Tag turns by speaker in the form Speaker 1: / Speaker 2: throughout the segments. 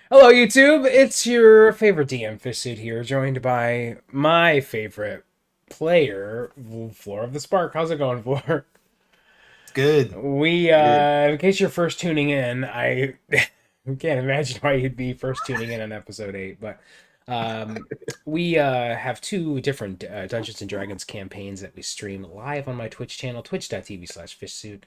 Speaker 1: Hello, YouTube. It's your favorite DM Fishsuit here, joined by my favorite player, Floor of the Spark. How's it going, Floor?
Speaker 2: It's good. Good.
Speaker 1: In case you're first tuning in, I can't imagine why you'd be first tuning in on episode 8, but um, we have two different Dungeons and Dragons campaigns that we stream live on my Twitch channel, twitch.tv/fishsuit.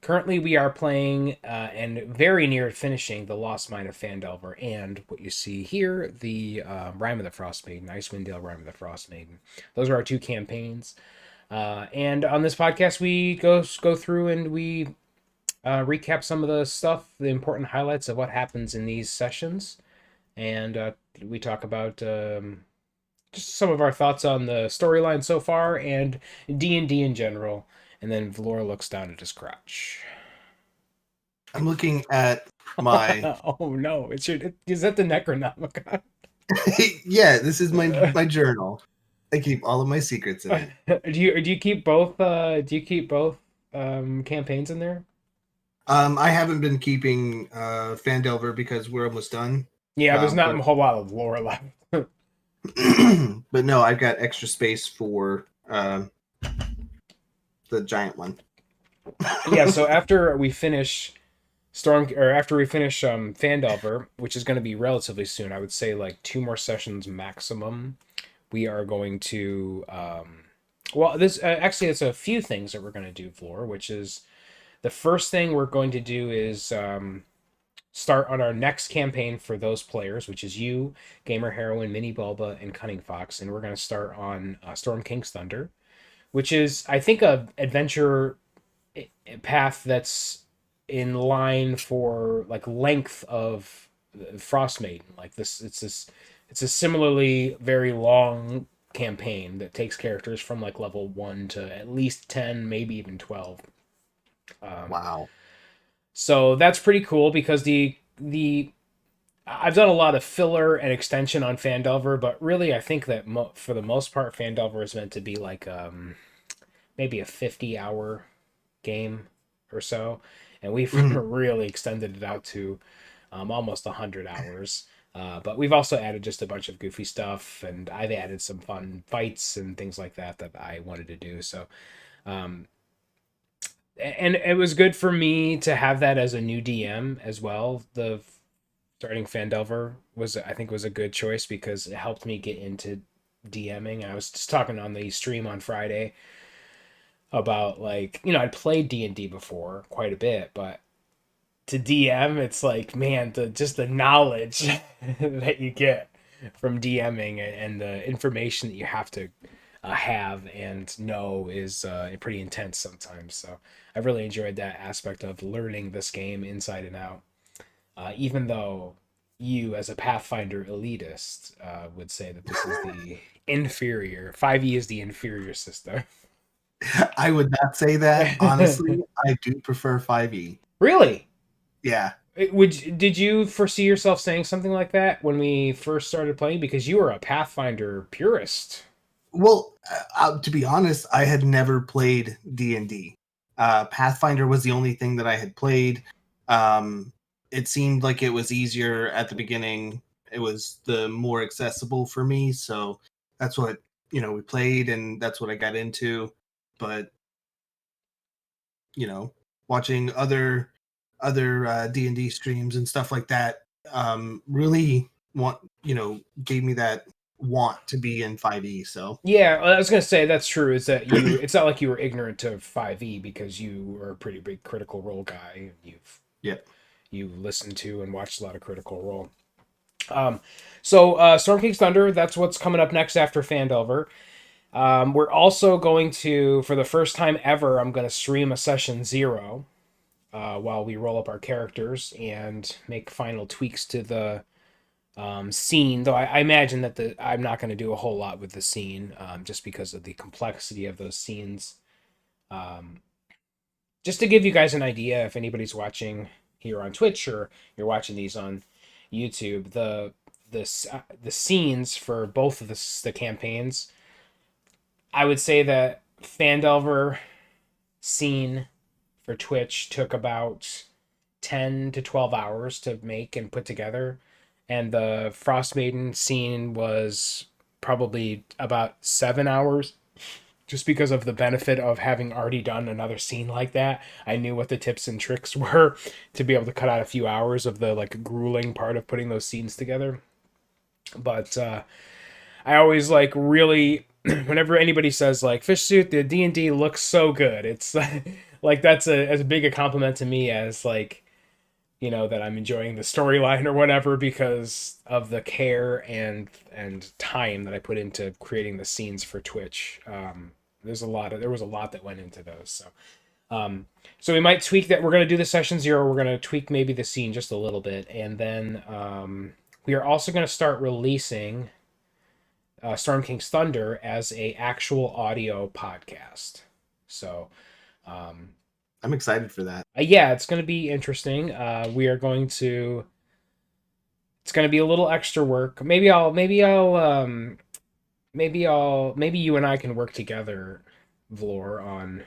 Speaker 1: Currently, we are playing and very near finishing The Lost Mine of Phandelver, and what you see here, the Rime of the Frost Maiden, Icewind Dale Rime of the Frost Maiden. Those are our two campaigns. And on this podcast, we go through and we recap some of the stuff, the important highlights of what happens in these sessions, and we talk about just some of our thoughts on the storyline so far and D&D in general. And then Valor looks down at his crotch.
Speaker 2: I'm looking at my
Speaker 1: Oh no! Is that the Necronomicon?
Speaker 2: yeah, this is my journal. I keep all of my secrets in it.
Speaker 1: Do you keep both campaigns in there?
Speaker 2: I haven't been keeping Fandelver because we're almost done.
Speaker 1: Yeah, there's not
Speaker 2: But
Speaker 1: a whole lot of lore left.
Speaker 2: but no, I've got extra space for the giant one.
Speaker 1: Yeah, so after we finish Phandelver, which is going to be relatively soon, I would say like two more sessions maximum. We are going to well, this actually it's a few things that we're going to do for, which is the first thing we're going to do is start on our next campaign for those players, which is you, Gamer Heroine, Mini Bulba, and Cunning Fox, and we're going to start on Storm King's Thunder, which is I think a adventure path that's in line for like length of Frost Maiden. Like it's a similarly very long campaign that takes characters from like level 1 to at least 10, maybe even 12. Um,
Speaker 2: Wow.
Speaker 1: so that's pretty cool because the I've done a lot of filler and extension on Fandelver, but really I think that for the most part Fandelver is meant to be like maybe a 50-hour game or so, and we've
Speaker 2: Mhm.
Speaker 1: really extended it out to almost 100 hours. But we've also added just a bunch of goofy stuff, and I've added some fun fights and things like that that I wanted to do. So, um, and it was good for me to have that as a new DM as well. The starting Fandelver was, I think, was a good choice because it helped me get into DMing. I was just talking on the stream on Friday about like I'd played D&D before quite a bit, but to DM it's like man the knowledge that you get from DMing and the information that you have to have and know is pretty intense sometimes. So I really enjoyed that aspect of learning this game inside and out, even though you as a Pathfinder elitist would say that this is the inferior 5e is the inferior system.
Speaker 2: I would not say that. Honestly, I do prefer 5e.
Speaker 1: Really?
Speaker 2: Yeah.
Speaker 1: Did you foresee yourself saying something like that when we first started playing? Because you were a Pathfinder purist.
Speaker 2: Well, to be honest, I had never played D&D. Pathfinder was the only thing that I had played. It seemed like it was easier at the beginning. It was the more accessible for me, so that's what we played, and that's what I got into. But you know, watching other D&D streams and stuff like that, really gave me that want to be in 5e. So
Speaker 1: Yeah, I was gonna say that's true. Is that you? It's not like you were ignorant to 5e because you were a pretty big Critical Role guy.
Speaker 2: yeah.
Speaker 1: You listened to and watched a lot of Critical Role. Um, so Storm King's Thunder. That's what's coming up next after Fandelver. We're also going to, for the first time ever, I'm going to stream a session 0 while we roll up our characters and make final tweaks to the scene. Though I imagine that I'm not going to do a whole lot with the scene just because of the complexity of those scenes. Um, just to give you guys an idea, if anybody's watching here on Twitch or you're watching these on YouTube, the scenes for both of the campaigns, I would say that Fandelver scene for Twitch took about 10 to 12 hours to make and put together. And the Frost Maiden scene was probably about 7 hours, just because of the benefit of having already done another scene like that. I knew what the tips and tricks were to be able to cut out a few hours of the like grueling part of putting those scenes together. But I always like really whenever anybody says like Fish Suit, the D&D looks so good. It's like that's as big a compliment to me as like, you know, that I'm enjoying the storyline or whatever, because of the care and time that I put into creating the scenes for Twitch. There was a lot that went into those. Um, so we might tweak that. We're going to do the session 0. We're going to tweak maybe the scene just a little bit. And then we are also going to start releasing Storm King's Thunder as a actual audio podcast. So
Speaker 2: I'm excited for that.
Speaker 1: yeah, it's going to be interesting. We are going to. It's going to be a little extra work. Maybe you and I can work together, Vlor, on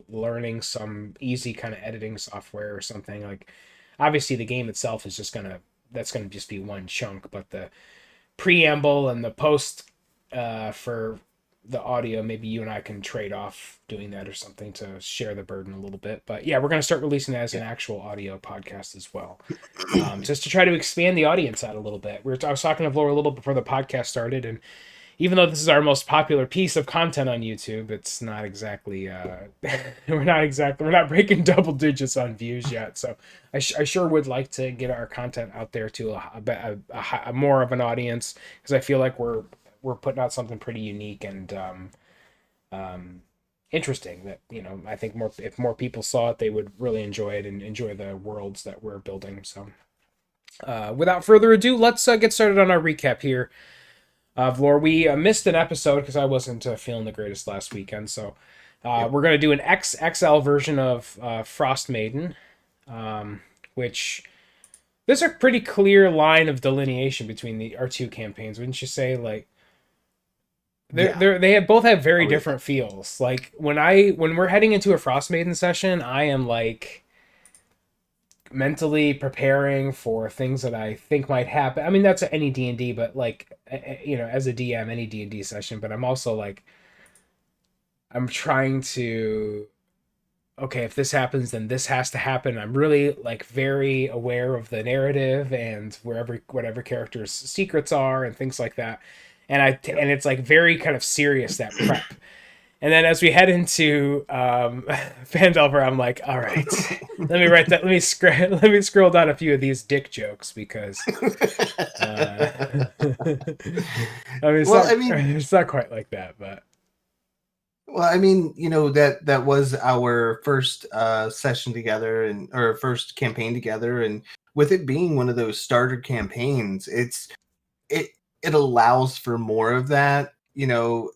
Speaker 1: learning some easy kind of editing software or something. Like, obviously the game itself is just gonna that's gonna just be one chunk, but the preamble and the post for the audio, maybe you and I can trade off doing that or something to share the burden a little bit. But yeah, we're going to start releasing it as an actual audio podcast as well, just to try to expand the audience out a little bit. I was talking to Laura a little before the podcast started, and even though this is our most popular piece of content on YouTube, it's not exactly we're not breaking double digits on views yet. So I sure would like to get our content out there to a more of an audience, because I feel like we're putting out something pretty unique and interesting that, you know, I think if more people saw it, they would really enjoy it and enjoy the worlds that we're building. So without further ado, let's get started on our recap here. Vlor, we missed an episode because I wasn't feeling the greatest last weekend. So we're going to do an XXL version of Frost Maiden, which there's a pretty clear line of delineation between our two campaigns, wouldn't you say? Like, both have very different feels. Like when we're heading into a Frost Maiden session, I am like mentally preparing for things that I think might happen. I mean, that's any D&D, but like, you know, as a DM, any D&D session, but I'm also like, I'm trying to, okay, if this happens, then this has to happen. I'm really like very aware of the narrative and whatever character's secrets are and things like that. And it's like very kind of serious, that prep. And then as we head into Phandelver, I'm like, all right, let me write that. Let me scroll down a few of these dick jokes, because I mean, it's not quite like that, but
Speaker 2: well, I mean, you know, that was our first session together or first campaign together, and with it being one of those starter campaigns, it allows for more of that, you know.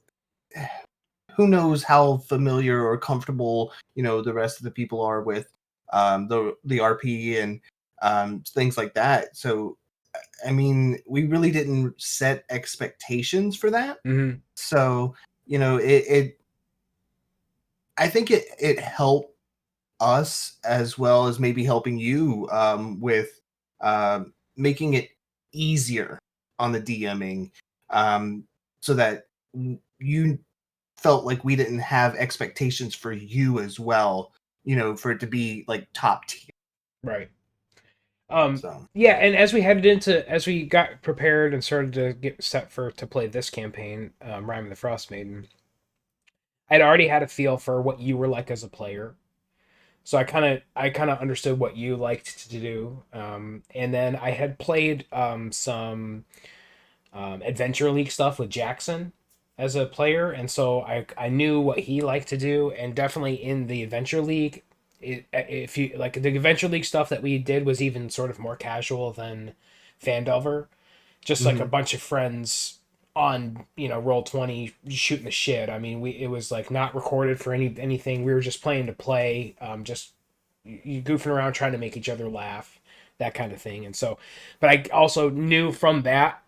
Speaker 2: Who knows how familiar or comfortable, you know, the rest of the people are with the RP and things like that. So, I mean, we really didn't set expectations for that.
Speaker 1: mm-hmm.
Speaker 2: So, you know, I think it helped us as well as maybe helping you with making it easier on the DMing, so that you felt like we didn't have expectations for you as well, you know, for it to be like top tier.
Speaker 1: Right.
Speaker 2: So
Speaker 1: Yeah, and as we got prepared and started to get set to play this campaign, Rime of the Frost Maiden, I'd already had a feel for what you were like as a player. So I kind of understood what you liked to do. And then I had played some Adventure League stuff with Jackson as a player, and so I knew what he liked to do, and definitely in the Adventure League, if you like the Adventure League stuff that we did was even sort of more casual than Fandelver, just like a bunch of friends on, you know, roll 20 shooting the shit. I mean, it was like not recorded for anything. We were just playing to play, just you goofing around trying to make each other laugh, that kind of thing. And so, but I also knew from that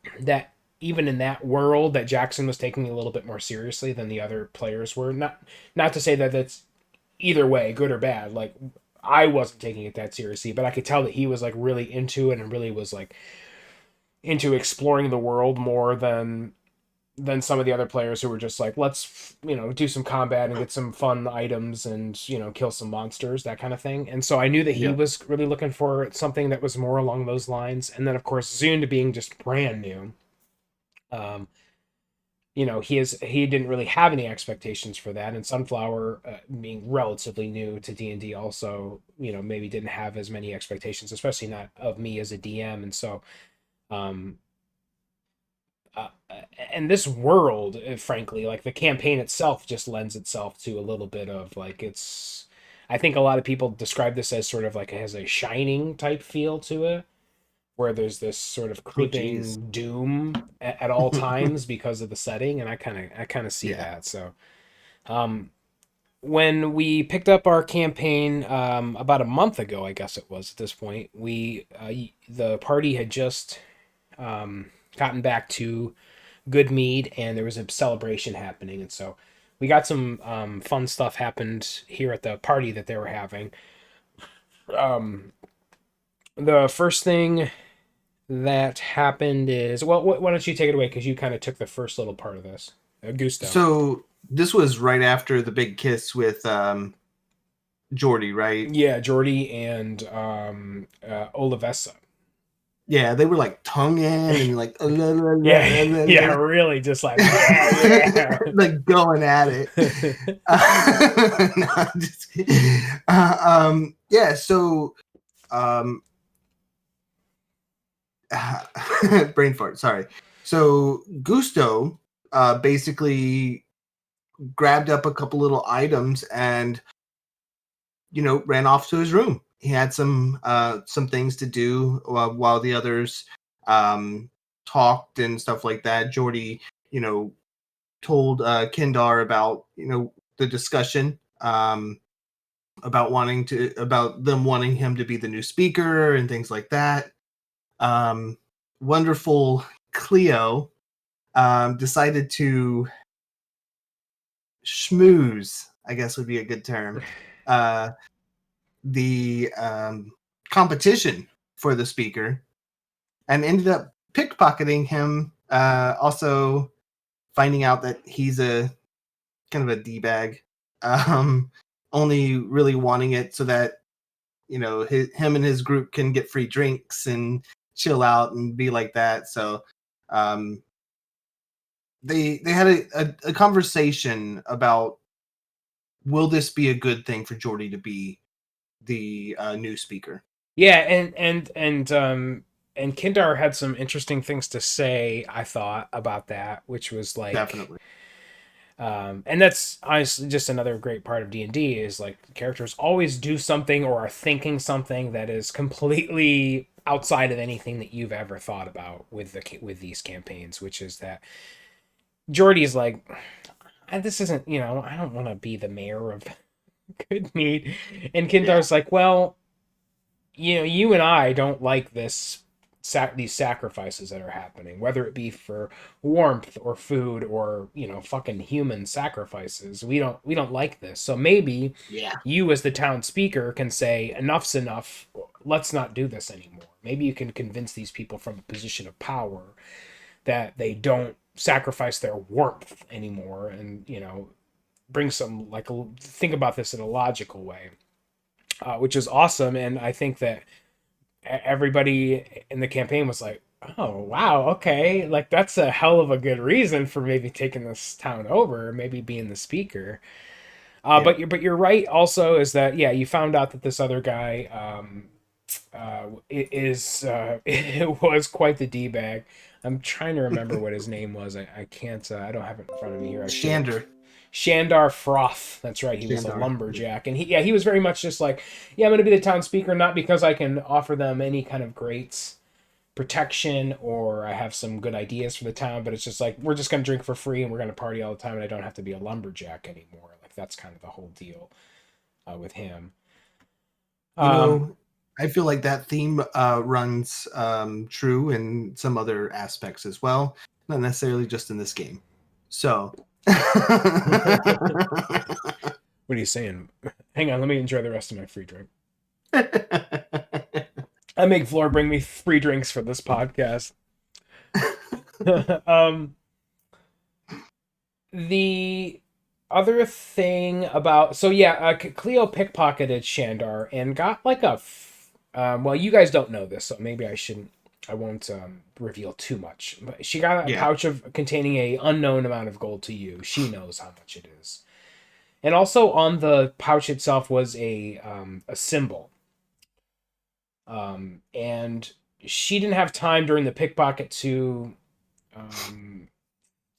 Speaker 1: even in that world that Jackson was taking it a little bit more seriously than the other players were. Not to say that that's either way, good or bad. Like, I wasn't taking it that seriously, but I could tell that he was like really into it and really was like into exploring the world more than some of the other players who were just like, let's, do some combat and get some fun items and, kill some monsters, that kind of thing. And so I knew that he
Speaker 2: Yeah.
Speaker 1: was really looking for something that was more along those lines. And then, of course, Zune being just brand new, um, he didn't really have any expectations for that. And Sunflower, being relatively new to D&D also, maybe didn't have as many expectations, especially not of me as a DM. And so, um, uh, and this world, frankly, like the campaign itself just lends itself to a little bit of like it's. I think a lot of people describe this as sort of like it has a Shining type feel to it, where there's this sort of
Speaker 2: Oh, geez.
Speaker 1: creeping doom at all times because of the setting, and I kind of see
Speaker 2: Yeah.
Speaker 1: that. So, um, when we picked up our campaign about a month ago, I guess it was at this point, the party had just gotten back to good mead, and there was a celebration happening, and so we got some fun stuff happened here at the party that they were having. Um, the first thing that happened is well, why don't you take it away because you kind of took the first little part of this, Gusto.
Speaker 2: So this was right after the big kiss with Jordy, right?
Speaker 1: Yeah, Jordy and Olivessa.
Speaker 2: Yeah, they were like tongue in and like
Speaker 1: Yeah, yeah, really, just like yeah,
Speaker 2: like going at it.
Speaker 1: yeah.
Speaker 2: No, I'm just kidding. Yeah, so um, brain fart. Sorry. So Gusto basically grabbed up a couple little items and ran off to his room. He had some things to do while the others talked and stuff like that. Jordy, told Kindar about the discussion about them wanting him to be the new speaker and things like that. Wonderful Cleo decided to schmooze, I guess would be a good term, uh, the competition for the speaker and ended up pickpocketing him. Also, finding out that he's a kind of a d bag, um, only really wanting it so that him and his group can get free drinks and chill out and be like that. So um, they had a conversation about will this be a good thing for Jordy to be the new speaker?
Speaker 1: Yeah, and Kindar had some interesting things to say, I thought, about that, which was like
Speaker 2: Definitely.
Speaker 1: and that's honestly just another great part of D&D is like characters always do something or are thinking something that is completely outside of anything that you've ever thought about with these campaigns, which is that Jordy's like, this isn't, I don't want to be the mayor of Goodmead. And
Speaker 2: Yeah.
Speaker 1: Kindar's like, well, you and I don't like these sacrifices that are happening, whether it be for warmth or food or fucking human sacrifices. We don't like this. So maybe
Speaker 2: Yeah.
Speaker 1: you as the town speaker can say enough's enough. Let's not do this anymore. Maybe you can convince these people from a position of power that they don't sacrifice their warmth anymore, and bring some like think about this in a logical way, which is awesome. And I think that everybody in the campaign was like, "Oh wow, okay, like that's a hell of a good reason for maybe taking this town over, maybe being the speaker."
Speaker 2: Yeah.
Speaker 1: But you're right. Also, is that yeah, you found out that this other guy it was quite the d bag. I'm trying to remember what his name was. I can't. I don't have it in front of me here. I should have.
Speaker 2: Shander.
Speaker 1: Shandar Froth. That's right. He was a
Speaker 2: Shandar.
Speaker 1: lumberjack, and he was very much just like, yeah, I'm going to be the town speaker, not because I can offer them any kind of great protection or I have some good ideas for the town, but it's just like we're just going to drink for free and we're going to party all the time, and I don't have to be a lumberjack anymore. Like that's kind of the whole deal with him.
Speaker 2: You
Speaker 1: Um,
Speaker 2: know, I feel like that theme runs true in some other aspects as well, not necessarily just in this game. So,
Speaker 1: what are you saying? Hang on, let me enjoy the rest of my free drink. I make Floor bring me free drinks for this podcast. um, the other thing about Cleo pickpocketed Shandar and got like well, you guys don't know this, so maybe I won't reveal too much. But she got a
Speaker 2: Yeah.
Speaker 1: pouch of containing a unknown amount of gold to you. She knows how much it is, and also on the pouch itself was a symbol. And she didn't have time during the pickpocket um,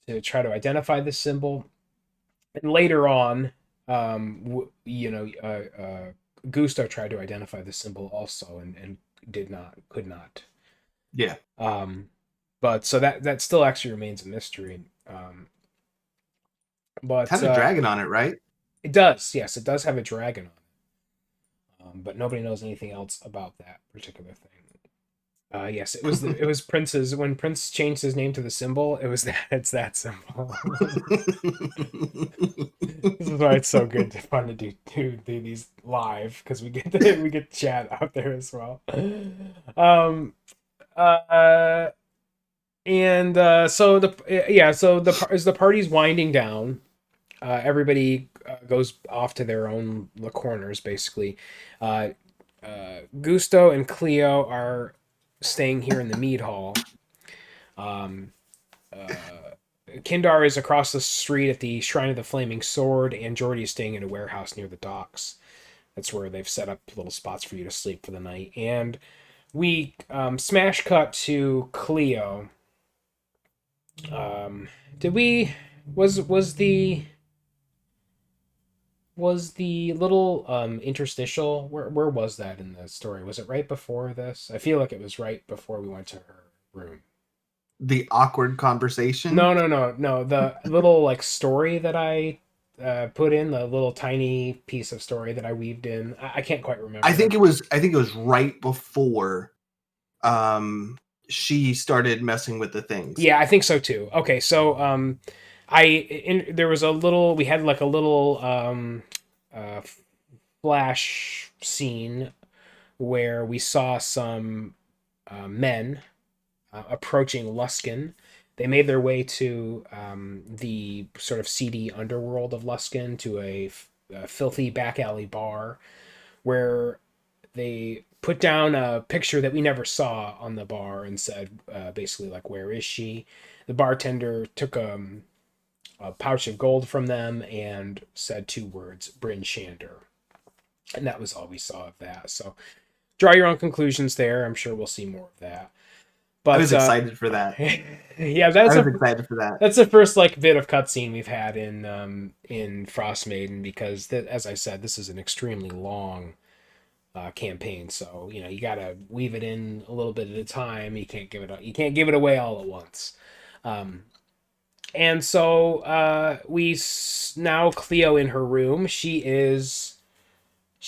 Speaker 1: to try to identify this symbol. And later on, Gusto tried to identify the symbol also, and could not.
Speaker 2: Yeah.
Speaker 1: Um, but so that still actually remains a mystery.
Speaker 2: It
Speaker 1: But
Speaker 2: had a dragon on it, right?
Speaker 1: It does, yes, it does have a dragon on it. But nobody knows anything else about that particular thing. Yes, it was Prince's. When Prince changed his name to the symbol, it's that symbol. This is why it's so good to fun to do these live, because we get chat out there as well. Um uh and so as the party's winding down, everybody goes off to their own corners basically. Uh Gusto and Cleo are staying here in the mead hall. Um Kindar is across the street at the Shrine of the Flaming Sword, and Jordy is staying in a warehouse near the docks. That's where they've set up little spots for you to sleep for the night. And we smash cut to Cleo. Um, did we was the little interstitial, where was that in the story? Was it right before this? I feel like it was right before we went to her room.
Speaker 2: The awkward conversation.
Speaker 1: No. The little like story that I put in, the little tiny piece of story that I weaved in. I can't quite remember.
Speaker 2: I think it was right before she started messing with the things.
Speaker 1: Yeah, I think so too. Okay, so there was a little, we had like a little uh flash scene where we saw some men approaching Luskin. They made their way to the sort of seedy underworld of Luskin, to a filthy back alley bar where they put down a picture that we never saw on the bar and said basically like, where is she? The bartender took a pouch of gold from them and said two words, Bryn Shander. And that was all we saw of that. So draw your own conclusions there. I'm sure we'll see more of that. But
Speaker 2: I was excited for that.
Speaker 1: Yeah,
Speaker 2: I was excited for that.
Speaker 1: That's the first like bit of cutscene we've had in Frost Maiden, because as I said, this is an extremely long campaign. So you gotta weave it in a little bit at a time. You can't give it away all at once. And so now Cleo in her room. She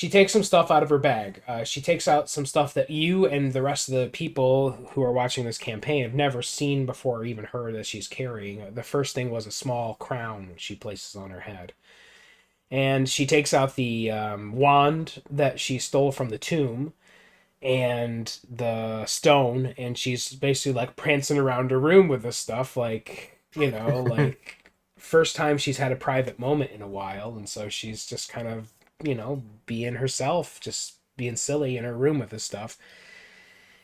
Speaker 1: takes some stuff out of her bag. She takes out some stuff that you and the rest of the people who are watching this campaign have never seen before or even heard that she's carrying. The first thing was a small crown she places on her head. And she takes out the wand that she stole from the tomb and the stone, and she's basically like prancing around her room with this stuff, like, like first time she's had a private moment in a while, and so she's just kind of being herself, just being silly in her room with this stuff.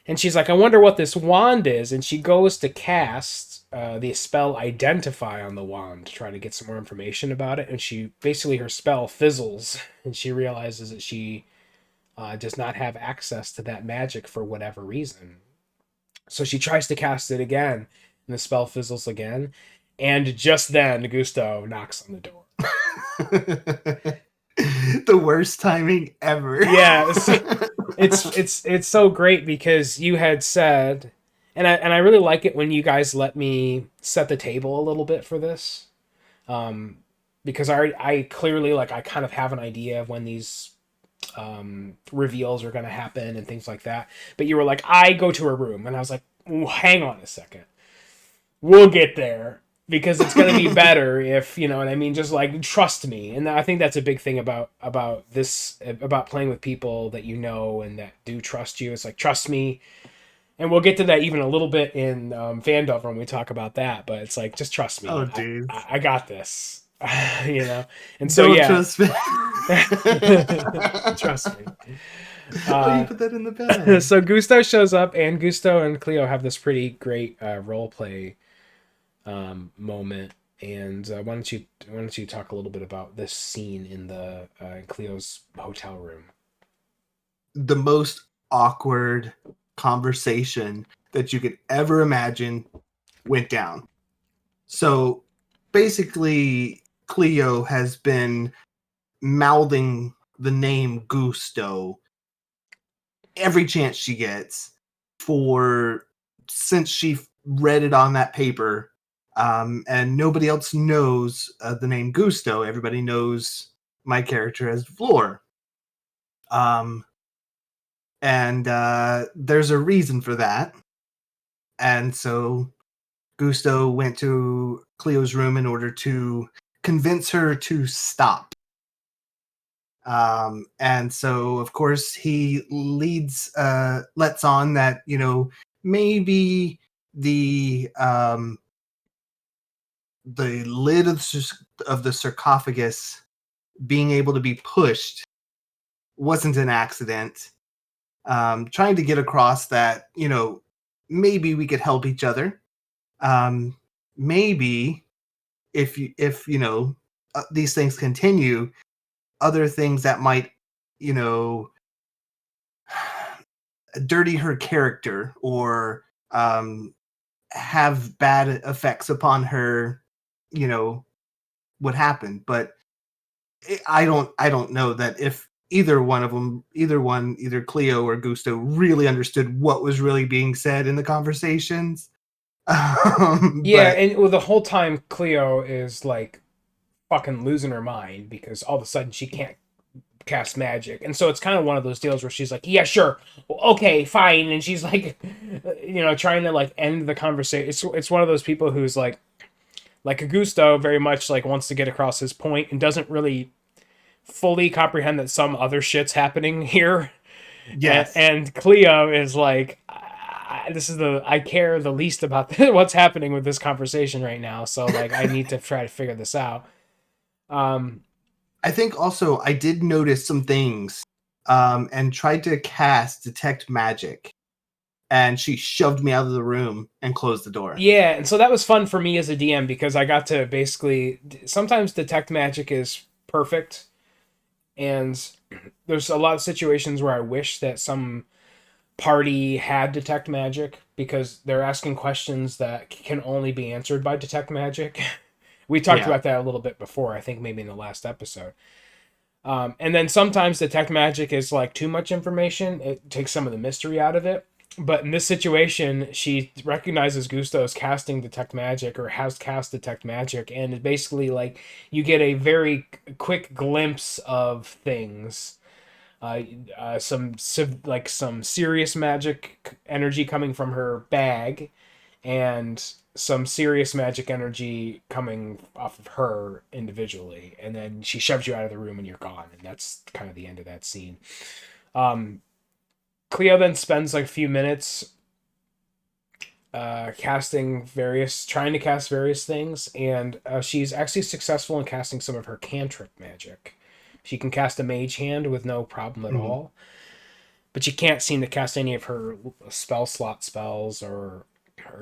Speaker 1: And she's like, I wonder what this wand is. And she goes to cast the spell Identify on the wand to try to get some more information about it. And her spell fizzles, and she realizes that she does not have access to that magic for whatever reason. So she tries to cast it again, and the spell fizzles again. And just then, Gusto knocks on the door.
Speaker 2: The worst timing ever.
Speaker 1: Yeah, it's so great, because you had said, and I really like it when you guys let me set the table a little bit for this, because I clearly, like, I kind of have an idea of when these reveals are going to happen and things like that. But you were like, I go to her room, and I was like, hang on a second, we'll get there. because it's going to be better if, you know what I mean, just like trust me. And I think that's a big thing about this, about playing with people that you know and that do trust you. It's like, trust me. And we'll get to that even a little bit in Vandover when we talk about that, but it's like, just trust
Speaker 2: Oh,
Speaker 1: me. I
Speaker 2: dude.
Speaker 1: I, I got this. You know. And so
Speaker 2: Don't
Speaker 1: yeah.
Speaker 2: trust me.
Speaker 1: Trust me.
Speaker 2: Oh, you
Speaker 1: uh
Speaker 2: put that in the bag.
Speaker 1: so Gusto shows up, and Gusto and Cleo have this pretty great role play moment. And why don't you talk a little bit about this scene in the Cleo's hotel room?
Speaker 2: The most awkward conversation that you could ever imagine went down. So basically, Cleo has been mouthing the name Gusto every chance she gets for since she read it on that paper. And nobody else knows the name Gusto. Everybody knows my character as Vlor. Um, and there's a reason for that. And so Gusto went to Cleo's room in order to convince her to stop. And so, of course, he lets on that, maybe the um, the lid of the sarcophagus being able to be pushed wasn't an accident. Trying to get across that, maybe we could help each other. Um, maybe if these things continue, other things that might, you know, dirty her character or have bad effects upon her, you know, would happen. But I don't know that if either one of them, either Cleo or Gusto, really understood what was really being said in the conversations.
Speaker 1: Yeah,
Speaker 2: But
Speaker 1: and well, the whole time Cleo is like fucking losing her mind because all of a sudden she can't cast magic. And so it's kind of one of those deals where she's like, yeah, sure, okay, fine. And she's like, trying to like end the conversation. It's one of those people who's like Augusto very much like wants to get across his point and doesn't really fully comprehend that some other shit's happening here. and,
Speaker 2: yes,
Speaker 1: and Cleo is like, this is I care the least about what's happening with this conversation right now. So like, I need to try to figure this out. Um,
Speaker 2: I think also I did notice some things, and tried to cast detect magic, and she shoved me out of the room and closed the door.
Speaker 1: yeah, and so that was fun for me as a DM because I got to basically sometimes detect magic is perfect, and there's a lot of situations where I wish that some party had detect magic because they're asking questions that can only be answered by detect magic. We talked
Speaker 2: Yeah,
Speaker 1: about that a little bit before, I think maybe in the last episode. And then sometimes detect magic is like too much information. It takes some of the mystery out of it. But in this situation, she recognizes Gusto as casting detect magic or has cast detect magic, and it basically like you get a very quick glimpse of things. Some serious magic energy coming from her bag, and some serious magic energy coming off of her individually, and then she shoves you out of the room and you're gone, and that's kind of the end of that scene. um Cleo then spends like a few minutes trying to cast various things, and she's actually successful in casting some of her cantrip magic. She can cast a mage hand with no problem at
Speaker 2: mhm.
Speaker 1: all, but she can't seem to cast any of her spell slot spells or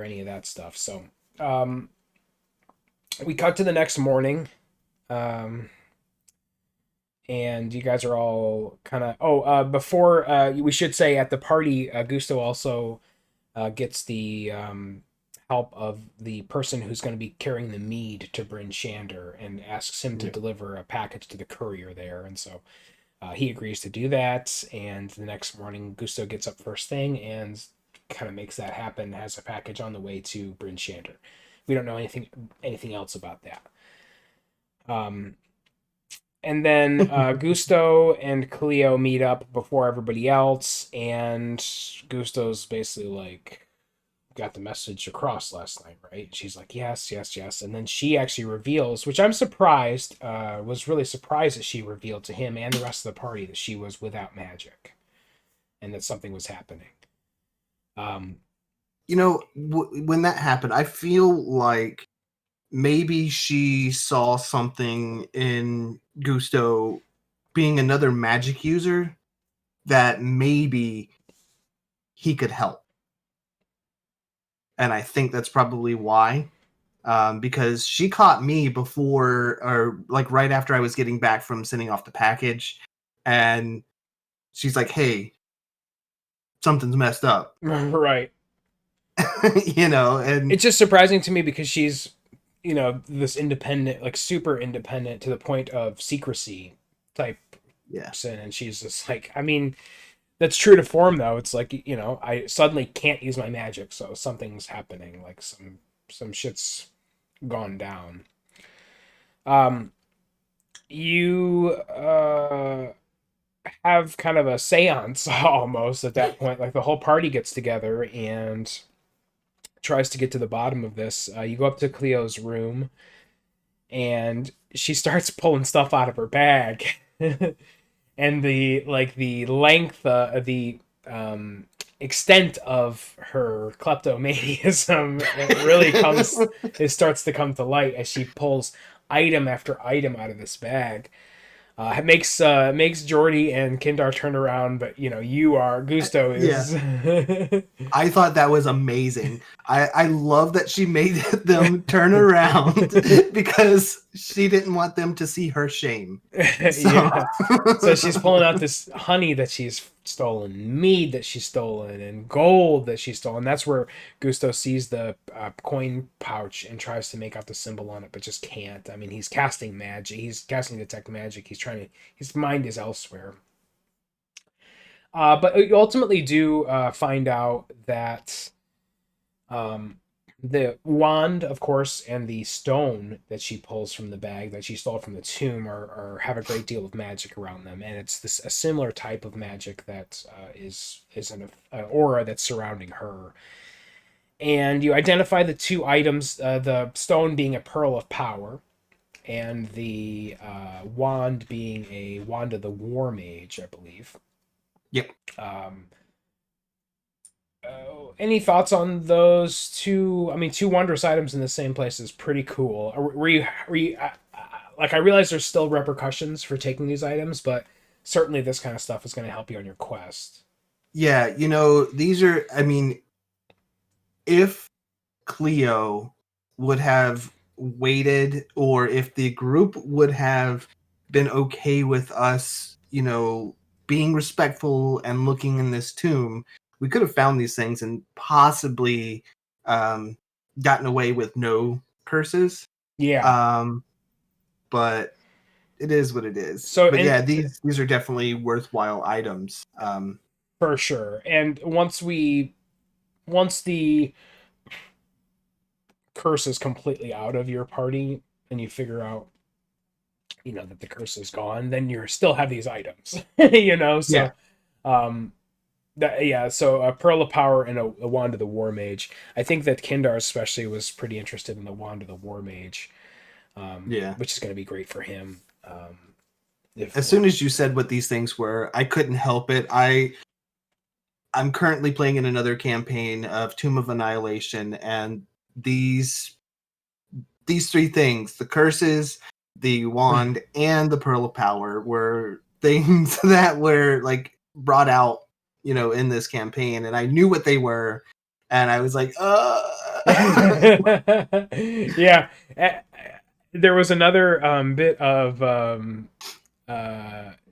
Speaker 1: any of that stuff. So um, we cut to the next morning, um, and you guys are all kind of. Before we should say at the party, Gusto also gets the help of the person who's going to be carrying the mead to Bryn Shander and asks him to
Speaker 2: Yeah.
Speaker 1: deliver a package to the courier there, and so he agrees to do that. And the next morning, Gusto gets up first thing and kind of makes that happen. Has a package on the way to Bryn Shander. We don't know anything else about that. Um, and then Gusto and Cleo meet up before everybody else, and Gusto's basically like, got the message across last night, right? She's like, yes, yes, yes. And then she actually reveals, which I'm surprised, was really surprised that she revealed to him and the rest of the party that she was without magic and that something was happening. Um,
Speaker 2: When that happened, I feel like maybe she saw something in Gusto being another magic user that maybe he could help. And I think that's probably why. Because she caught me before, or like right after I was getting back from sending off the package. And she's like, hey, something's messed up.
Speaker 1: right.
Speaker 2: And
Speaker 1: It's just surprising to me because she's, this independent, like super independent to the point of secrecy type
Speaker 2: yeah.
Speaker 1: person. And she's just like, I mean, that's true to form though. It's like, I suddenly can't use my magic, so something's happening. Like some shit's gone down. Um, you have kind of a seance almost at that point. Like the whole party gets together and tries to get to the bottom of this. You go up to Cleo's room and she starts pulling stuff out of her bag. And the length, the extent of her kleptomaniaism, it really comes, it starts to come to light as she pulls item after item out of this bag. It makes Jordy and Kindar turn around, but you are Gusto
Speaker 2: Yeah.
Speaker 1: is.
Speaker 2: I thought that was amazing. I love that she made them turn around because she didn't want them to see her shame. So
Speaker 1: Yeah. So she's pulling out this honey that she's stolen, mead that she's stolen, and gold that she's stolen. That's where Gusto sees the coin pouch and tries to make out the symbol on it, but just can't. I mean, he's casting magic. He's casting detect magic. He's trying to. His mind is elsewhere. But you ultimately do find out that um, the wand, of course, and the stone that she pulls from the bag that she stole from the tomb are have a great deal of magic around them, and it's this a similar type of magic that is an aura that's surrounding her. And you identify the two items: the stone being a pearl of power, and the wand being a wand of the war mage, I believe.
Speaker 2: yep.
Speaker 1: Um, any thoughts on those two? I mean, two wondrous items in the same place is pretty cool. Were you like, I realize there's still repercussions for taking these items, but certainly this kind of stuff is going to help you on your quest.
Speaker 2: Yeah, these are, I mean, if Cleo would have waited, or if the group would have been okay with us, being respectful and looking in this tomb, we could have found these things and possibly um, gotten away with no curses.
Speaker 1: Yeah.
Speaker 2: Um, but it is what it is.
Speaker 1: So,
Speaker 2: But
Speaker 1: and
Speaker 2: yeah, these are definitely worthwhile items.
Speaker 1: for sure. And once the curse is completely out of your party and you figure out that the curse is gone, then you still have these items.
Speaker 2: Yeah,
Speaker 1: So um yeah, so a pearl of power and a wand of the war mage. I think that Kindar especially was pretty interested in the wand of the war mage,
Speaker 2: yeah.
Speaker 1: which is going to be great for him. If
Speaker 2: As soon as you said what these things were, I couldn't help it. I'm currently playing in another campaign of Tomb of Annihilation, and these three things, the curses, the wand, and the pearl of power, were things that were like brought out, in this campaign, and I knew what they were, and I was like,
Speaker 1: yeah, there was another bit of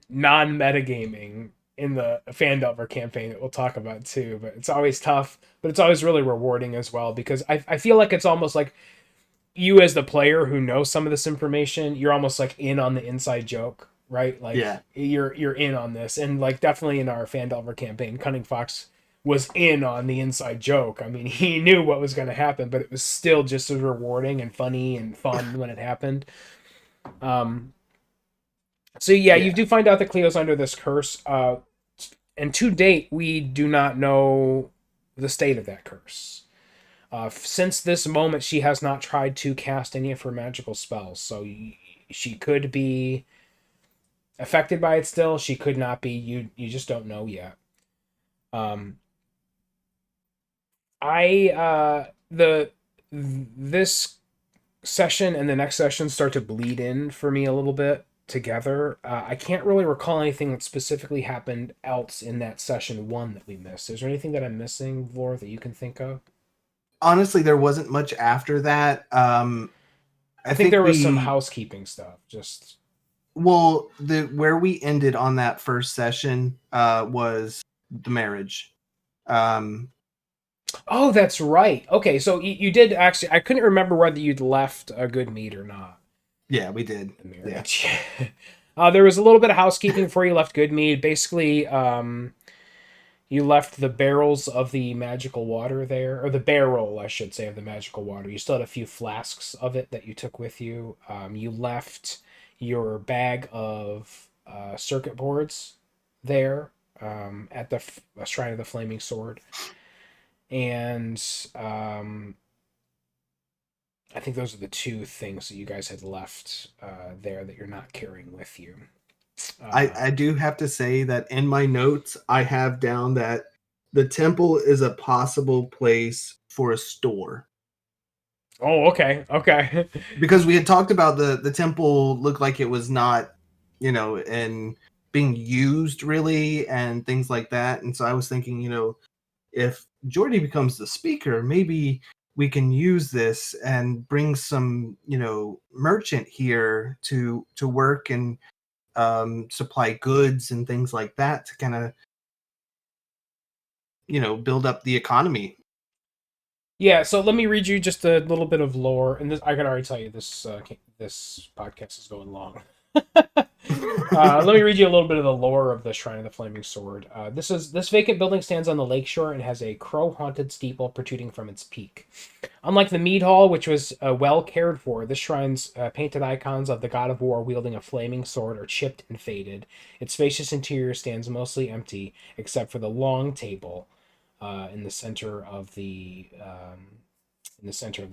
Speaker 1: non-metagaming in the Fandelver campaign that we'll talk about too, but it's always tough, but it's always really rewarding as well, because I feel like it's almost like you as the player who knows some of this information, you're almost like in on the inside joke, right? Like
Speaker 2: yeah,
Speaker 1: you're in on this. And like definitely in our Fandelver campaign, Cunning Fox was in on the inside joke. I mean, he knew what was going to happen, but it was still just as rewarding and funny and fun when it happened. Um, so yeah, you
Speaker 2: yeah.
Speaker 1: do find out that Cleo's under this curse. And to date, we do not know the state of that curse. Since this moment, she has not tried to cast any of her magical spells, so she could be affected by it still. She could not be. You just don't know yet. Um, I the this session and the next session start to bleed in for me a little bit together. I can't really recall anything that specifically happened else in that session one that we missed. Is there anything that I'm missing, Laura, that you can think of?
Speaker 2: Honestly, there wasn't much after that.
Speaker 1: I
Speaker 2: I
Speaker 1: think
Speaker 2: think
Speaker 1: there was some
Speaker 2: we
Speaker 1: housekeeping stuff. Just
Speaker 2: well the where we ended on that first session was the marriage. Um,
Speaker 1: oh, that's right. Okay, so you did actually. I couldn't remember whether you'd left a good meat or not.
Speaker 2: yeah, we did.
Speaker 1: The
Speaker 2: Yeah.
Speaker 1: marriage. There was a little bit of housekeeping before you left good meat. Basically, you left the barrels of the magical water there, or the barrel, I should say, of the magical water. You still had a few flasks of it that you took with you. You left your bag of circuit boards there at the Shrine of the Flaming Sword. And I think those are the two things that you guys had left there that you're not carrying with you.
Speaker 2: I do have to say that in my notes, I have down that the temple is a possible place for a store
Speaker 1: Oh, okay, okay.
Speaker 2: because we had talked about the temple looked like it was not, and being used really and things like that. And so I was thinking, if Jordy becomes the speaker, maybe we can use this and bring some, merchant here to work and supply goods and things like that to kind of build up the economy.
Speaker 1: Yeah, so let me read you just a little bit of lore, and this I can already tell you this podcast is going long. Let me read you a little bit of the lore of the Shrine of the Flaming Sword. This vacant building stands on the lakeshore and has a crow-haunted steeple protruding from its peak. Unlike the Mead Hall, which was well cared for, this shrine's painted icons of the god of war wielding a flaming sword are chipped and faded. Its spacious interior stands mostly empty, except for the long table in the center of the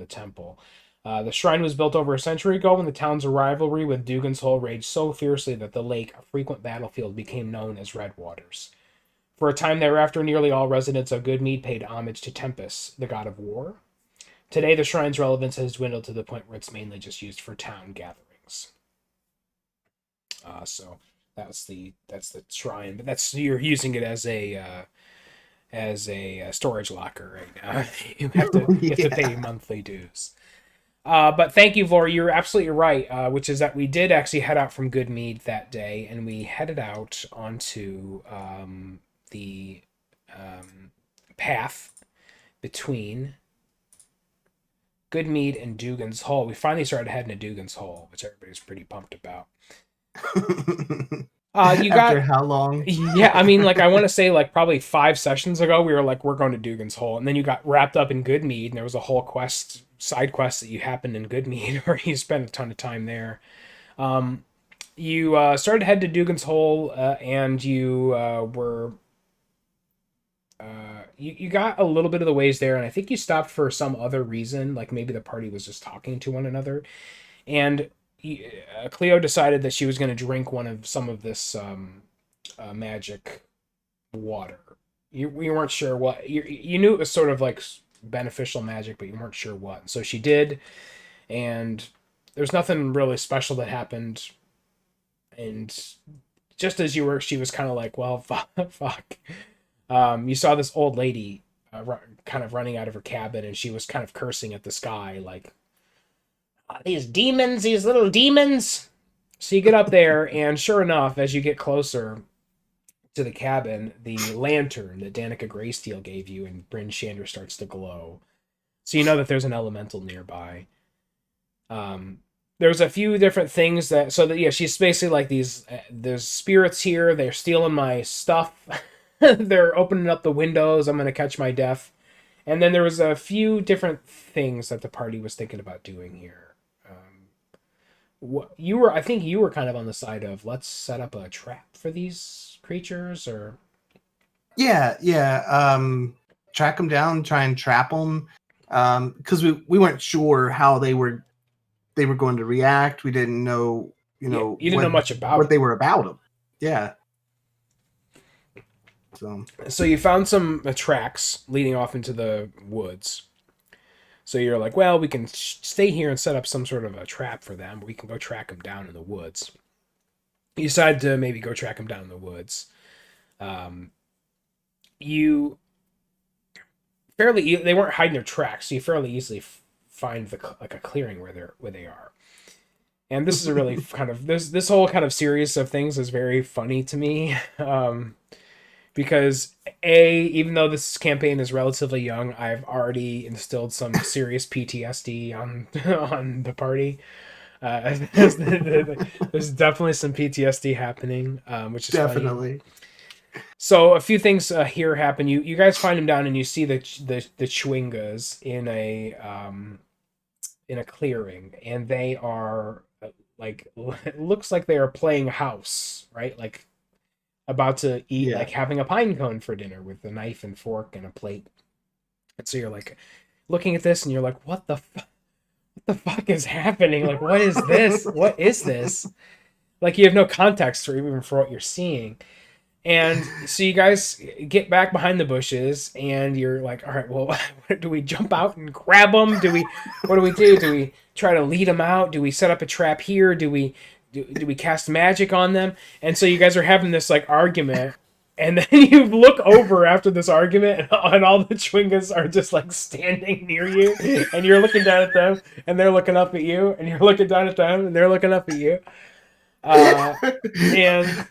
Speaker 1: temple. The shrine was built over a century ago when the town's rivalry with Dugan's Hole raged so fiercely that the lake, a frequent battlefield, became known as Red Waters. For a time thereafter, nearly all residents of Goodmead paid homage to Tempest, the god of war. Today, the shrine's relevance has dwindled to the point where it's mainly just used for town gatherings. So that's the shrine, but that's you're using it as a storage locker right now. You have to pay
Speaker 2: Yeah.
Speaker 1: monthly dues. But thank you, Laura. You're absolutely right, which is that we did actually head out from Goodmead that day, and we headed out onto the path between Goodmead and Dugan's Hole. We finally started heading to Dugan's Hole, which everybody's pretty pumped about. You
Speaker 2: After
Speaker 1: got
Speaker 2: how long?
Speaker 1: Yeah, I mean, like I want to say, like probably 5 sessions ago, we were like, we're going to Dugan's Hole, and then you got wrapped up in Goodmead, and there was a whole side quest that you happened in Goodmead, where you spent a ton of time there. Um, you started to head to Dugan's Hole, and you were you got a little bit of the ways there, and I think you stopped for some other reason, like maybe the party was just talking to one another, and Cleo decided that she was going to drink some of this magic water. You weren't sure what you knew it was sort of like beneficial magic, but you weren't sure what. So she did, and there's nothing really special that happened. And just as she was kind of like, well, fuck. You saw this old lady kind of running out of her cabin, and she was kind of cursing at the sky, like these demons, these little demons. So you get up there, and sure enough, as you get closer to the cabin, the lantern that Danica Greysteel gave you and Bryn Shander starts to glow. So you know that there's an elemental nearby. Um, there's a few different things that so that yeah, she's basically like these. There's spirits here. They're stealing my stuff. They're opening up the windows. I'm gonna catch my death. And then there was a few different things that the party was thinking about doing here. What you were, I think you were kind of on the side of let's set up a trap for these creatures, or
Speaker 2: Yeah, yeah. Track them down, try and trap them. because we weren't sure how they were going to react. We didn't know,
Speaker 1: Yeah, you didn't know much about
Speaker 2: what
Speaker 1: them.
Speaker 2: they were about them. Yeah. So
Speaker 1: So you found some tracks leading off into the woods. So you're like, well, we can stay here and set up some sort of a trap for them. We can go track them down in the woods. You decide to maybe go track them down in the woods. Um, you they weren't hiding their tracks, so you fairly easily find like a clearing where they are. And this is a really kind of this whole kind of series of things is very funny to me. Because even though this campaign is relatively young, I've already instilled some serious PTSD on on the party. There's definitely some PTSD happening, which is funny.
Speaker 2: definitely.
Speaker 1: So a few things here happen. You guys find them down, and you see the Chwingas in a clearing, and they are like it looks like they are playing house, right? Like about to eat,
Speaker 2: Yeah.
Speaker 1: like having a pine cone for dinner with a knife and fork and a plate. And so you're like looking at this, and you're like, what the fuck is happening? Like, what is this? What is this? Like, you have no context for even for what you're seeing. And so you guys get back behind the bushes, and you're like, all right, well, do we jump out and grab them? What do we do? Do we try to lead them out? Do we set up a trap here? Do we cast magic on them? And so you guys are having this like argument, and then you look over after this argument, and all the Chwingas are just like standing near you, and you're looking down at them, and they're looking up at you, and you're looking down at them, and they're looking up at you. And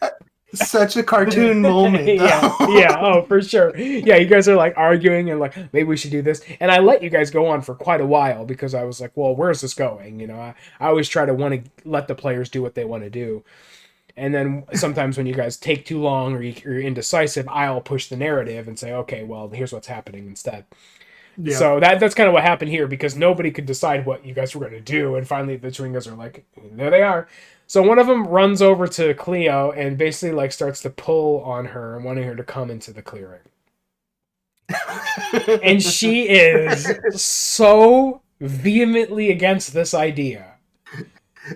Speaker 2: Such a cartoon moment,
Speaker 1: yeah,
Speaker 2: though.
Speaker 1: yeah, oh, for sure. Yeah, you guys are like arguing and like maybe we should do this. And I let you guys go on for quite a while because I was like, well, where's this going? You know, I always try to want to let the players do what they want to do. And then sometimes when you guys take too long or you're indecisive, I'll push the narrative and say, okay, well, here's what's happening instead.
Speaker 2: Yeah.
Speaker 1: So that's kind of what happened here because nobody could decide what you guys were going to do, and finally the Chwingas are like, there they are. So one of them runs over to Cleo and basically like starts to pull on her and wanting her to come into the clearing, and she is so vehemently against this idea.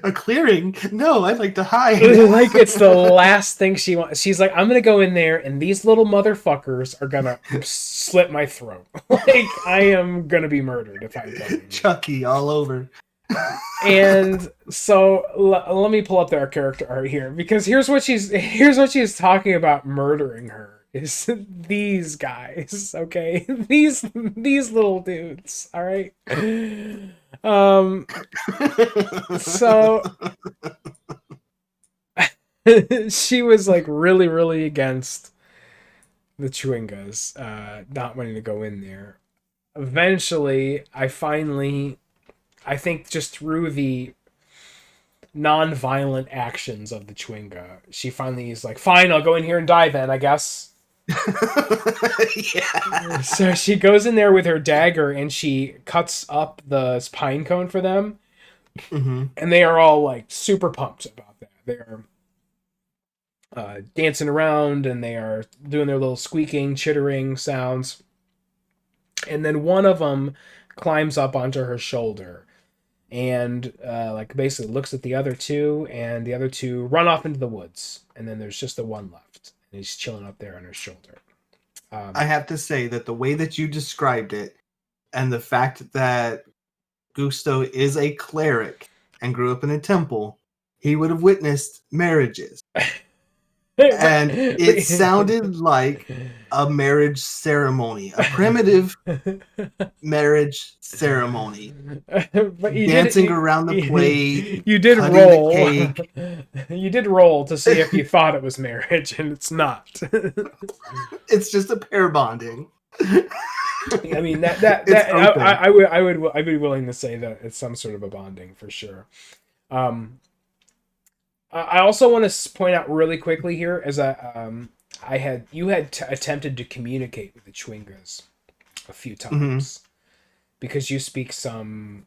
Speaker 2: A clearing? No, I'd like to hide.
Speaker 1: Like it's the last thing she wants. She's like, I'm gonna go in there, and these little motherfuckers are gonna slit my throat. Like I am gonna be murdered if I go in.
Speaker 2: Chucky all over.
Speaker 1: And so let me pull up their character art here because here's what she's talking about murdering her is these guys, okay? These little dudes, all right? So she was like really really against the Chwingas not wanting to go in there. Eventually, I think just through the non-violent actions of the Chwinga, she finally is like, fine, I'll go in here and die then, I guess.
Speaker 2: Yeah.
Speaker 1: So she goes in there with her dagger and she cuts up the pine cone for them.
Speaker 2: Mm-hmm.
Speaker 1: And they are all like super pumped about that. They are dancing around and they are doing their little squeaking, chittering sounds. And then one of them climbs up onto her shoulder and like basically looks at the other two, and the other two run off into the woods, and then there's just the one left, and he's chilling up there on her shoulder.
Speaker 2: I have to say that the way that you described it, and the fact that Gusto is a cleric and grew up in a temple, he would have witnessed marriages. And it sounded like a marriage ceremony, a primitive marriage ceremony.
Speaker 1: But
Speaker 2: Dancing around the plate,
Speaker 1: you did
Speaker 2: cutting
Speaker 1: roll.
Speaker 2: the cake.
Speaker 1: You did roll to see if you thought it was marriage, and it's not.
Speaker 2: It's just a pair bonding.
Speaker 1: I mean that I would be willing to say that it's some sort of a bonding for sure. I also want to point out really quickly here as you had attempted to communicate with the Chwingas a few times because you speak some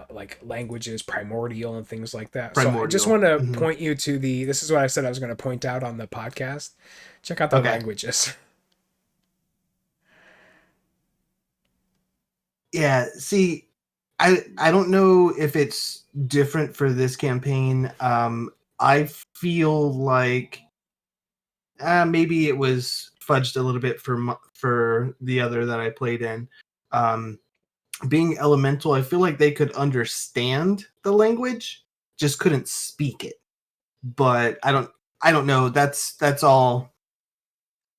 Speaker 1: like languages, primordial and things like that.
Speaker 2: Primordial.
Speaker 1: So I just want to point you to this is what I said I was going to point out on the podcast. Check out the languages.
Speaker 2: Yeah, see, I don't know if it's different for this campaign. I feel like maybe it was fudged a little bit for the other that I played in. Um, being elemental, I feel like they could understand the language, just couldn't speak it. But I don't know. That's all.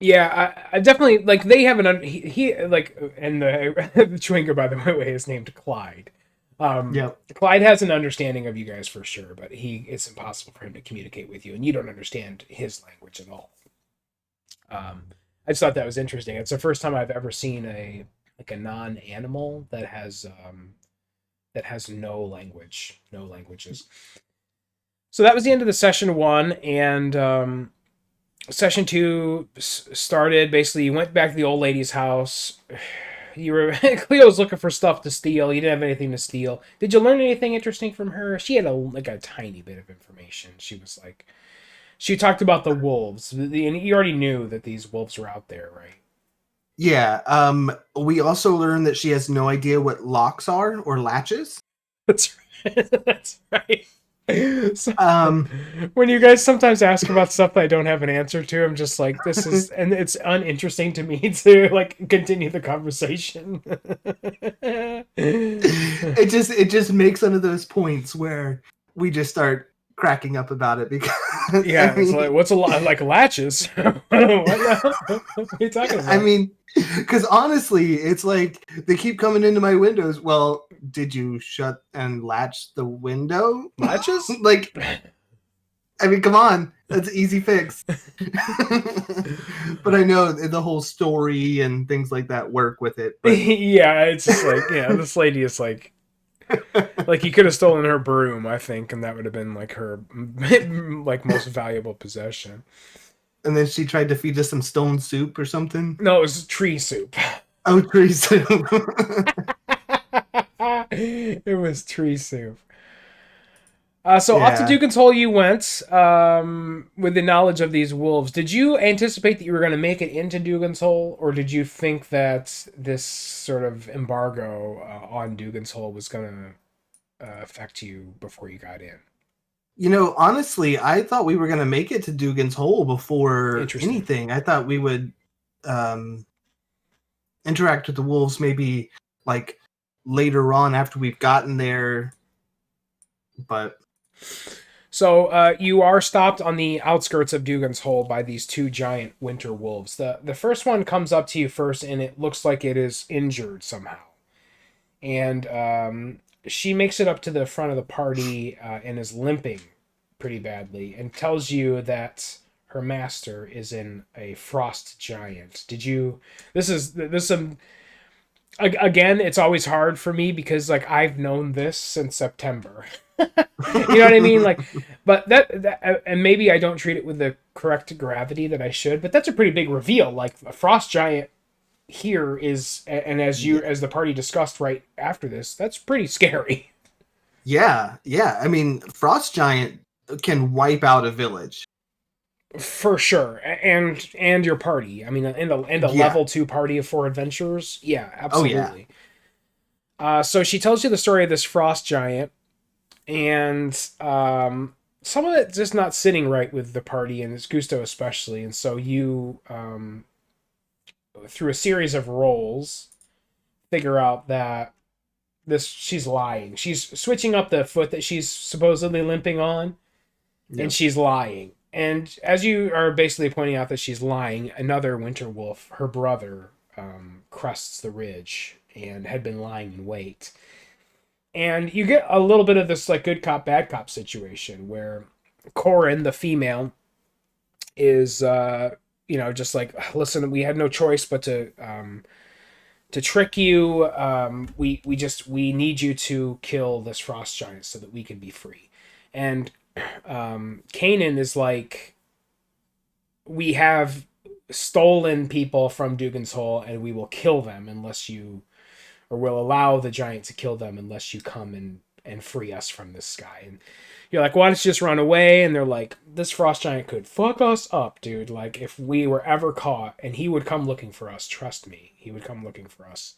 Speaker 1: Yeah, I definitely like they have he like and the Chewinga by the way is named Clyde.
Speaker 2: Yep.
Speaker 1: Clyde has an understanding of you guys for sure, but it's impossible for him to communicate with you, and you don't understand his language at all. Um, I just thought that was interesting. It's the first time I've ever seen a non-animal that has no language, no languages. So that was the end of the session one, and session two started. Basically, you went back to the old lady's house. You were Cleo was looking for stuff to steal. You didn't have anything to steal. Did you learn anything interesting from her? She had a tiny bit of information. She talked about the wolves, and you already knew that these wolves were out there, right?
Speaker 2: Yeah. We also learned that she has no idea what locks are or latches.
Speaker 1: That's right. That's right. So,
Speaker 2: Um,
Speaker 1: when you guys sometimes ask about stuff that I don't have an answer to, I'm just like, this is, and it's uninteresting to me to like continue the conversation.
Speaker 2: it just makes one of those points where we just start cracking up about it because I
Speaker 1: Yeah, it's like,
Speaker 2: mean,
Speaker 1: what's a lot like latches? What now? What are you talking
Speaker 2: I
Speaker 1: about?
Speaker 2: mean, because honestly, it's like they keep coming into my windows. Well, did you shut and latch the window?
Speaker 1: Latches?
Speaker 2: Like, I mean, come on, that's an easy fix. But I know the whole story and things like that work with it. But
Speaker 1: Yeah, it's just like, yeah, this lady is like he could have stolen her broom, I think, and that would have been like her like most valuable possession.
Speaker 2: and then she tried to feed us some stone soup or something.
Speaker 1: No, it was tree soup.
Speaker 2: Oh, tree soup.
Speaker 1: It was tree soup. So off to
Speaker 2: Yeah.
Speaker 1: Dugan's Hole you went with the knowledge of these wolves. Did you anticipate that you were going to make it into Dugan's Hole, or did you think that this sort of embargo on Dugan's Hole was going to affect you before you got in?
Speaker 2: Honestly, I thought we were going to make it to Dugan's Hole before
Speaker 1: Interesting.
Speaker 2: anything. I thought we would um, interact with the wolves maybe like later on after we've gotten there. But
Speaker 1: So you are stopped on the outskirts of Dugan's Hole by these two giant winter wolves. The first one comes up to you first, and it looks like it is injured somehow. And she makes it up to the front of the party and is limping pretty badly, and tells you that her master is in a frost giant. Did you? This is some again. It's always hard for me because like I've known this since September. You know what I mean? Like, but that and maybe I don't treat it with the correct gravity that I should. But that's a pretty big reveal. Like a frost giant here is, and as the party discussed right after this, that's pretty scary.
Speaker 2: yeah, yeah. I mean, Frost Giant can wipe out a village.
Speaker 1: For sure, and your party. I mean, and the
Speaker 2: Yeah.
Speaker 1: level two party of four adventurers. Yeah,
Speaker 2: Oh, yeah.
Speaker 1: absolutely. So she tells you the story of this frost giant, and some of it's just not sitting right with the party and Gusto especially, and so you through a series of rolls figure out that this she's lying. She's switching up the foot that she's supposedly limping on, and
Speaker 2: Yep.
Speaker 1: she's lying. And as you are basically pointing out that she's lying, another winter wolf, her brother, crests the ridge and had been lying in wait. And you get a little bit of this like good cop bad cop situation where Corin, the female, is just like, listen, we had no choice but to trick you. We need you to kill this frost giant so that we can be free. And Kanan is like, we have stolen people from Dugan's Hole, and we will kill them unless you, or will allow the giant to kill them unless you come and free us from this guy. And you're like, why don't you just run away? And they're like, this frost giant could fuck us up, dude. Like if we were ever caught, and he would come looking for us. Trust me, he would come looking for us.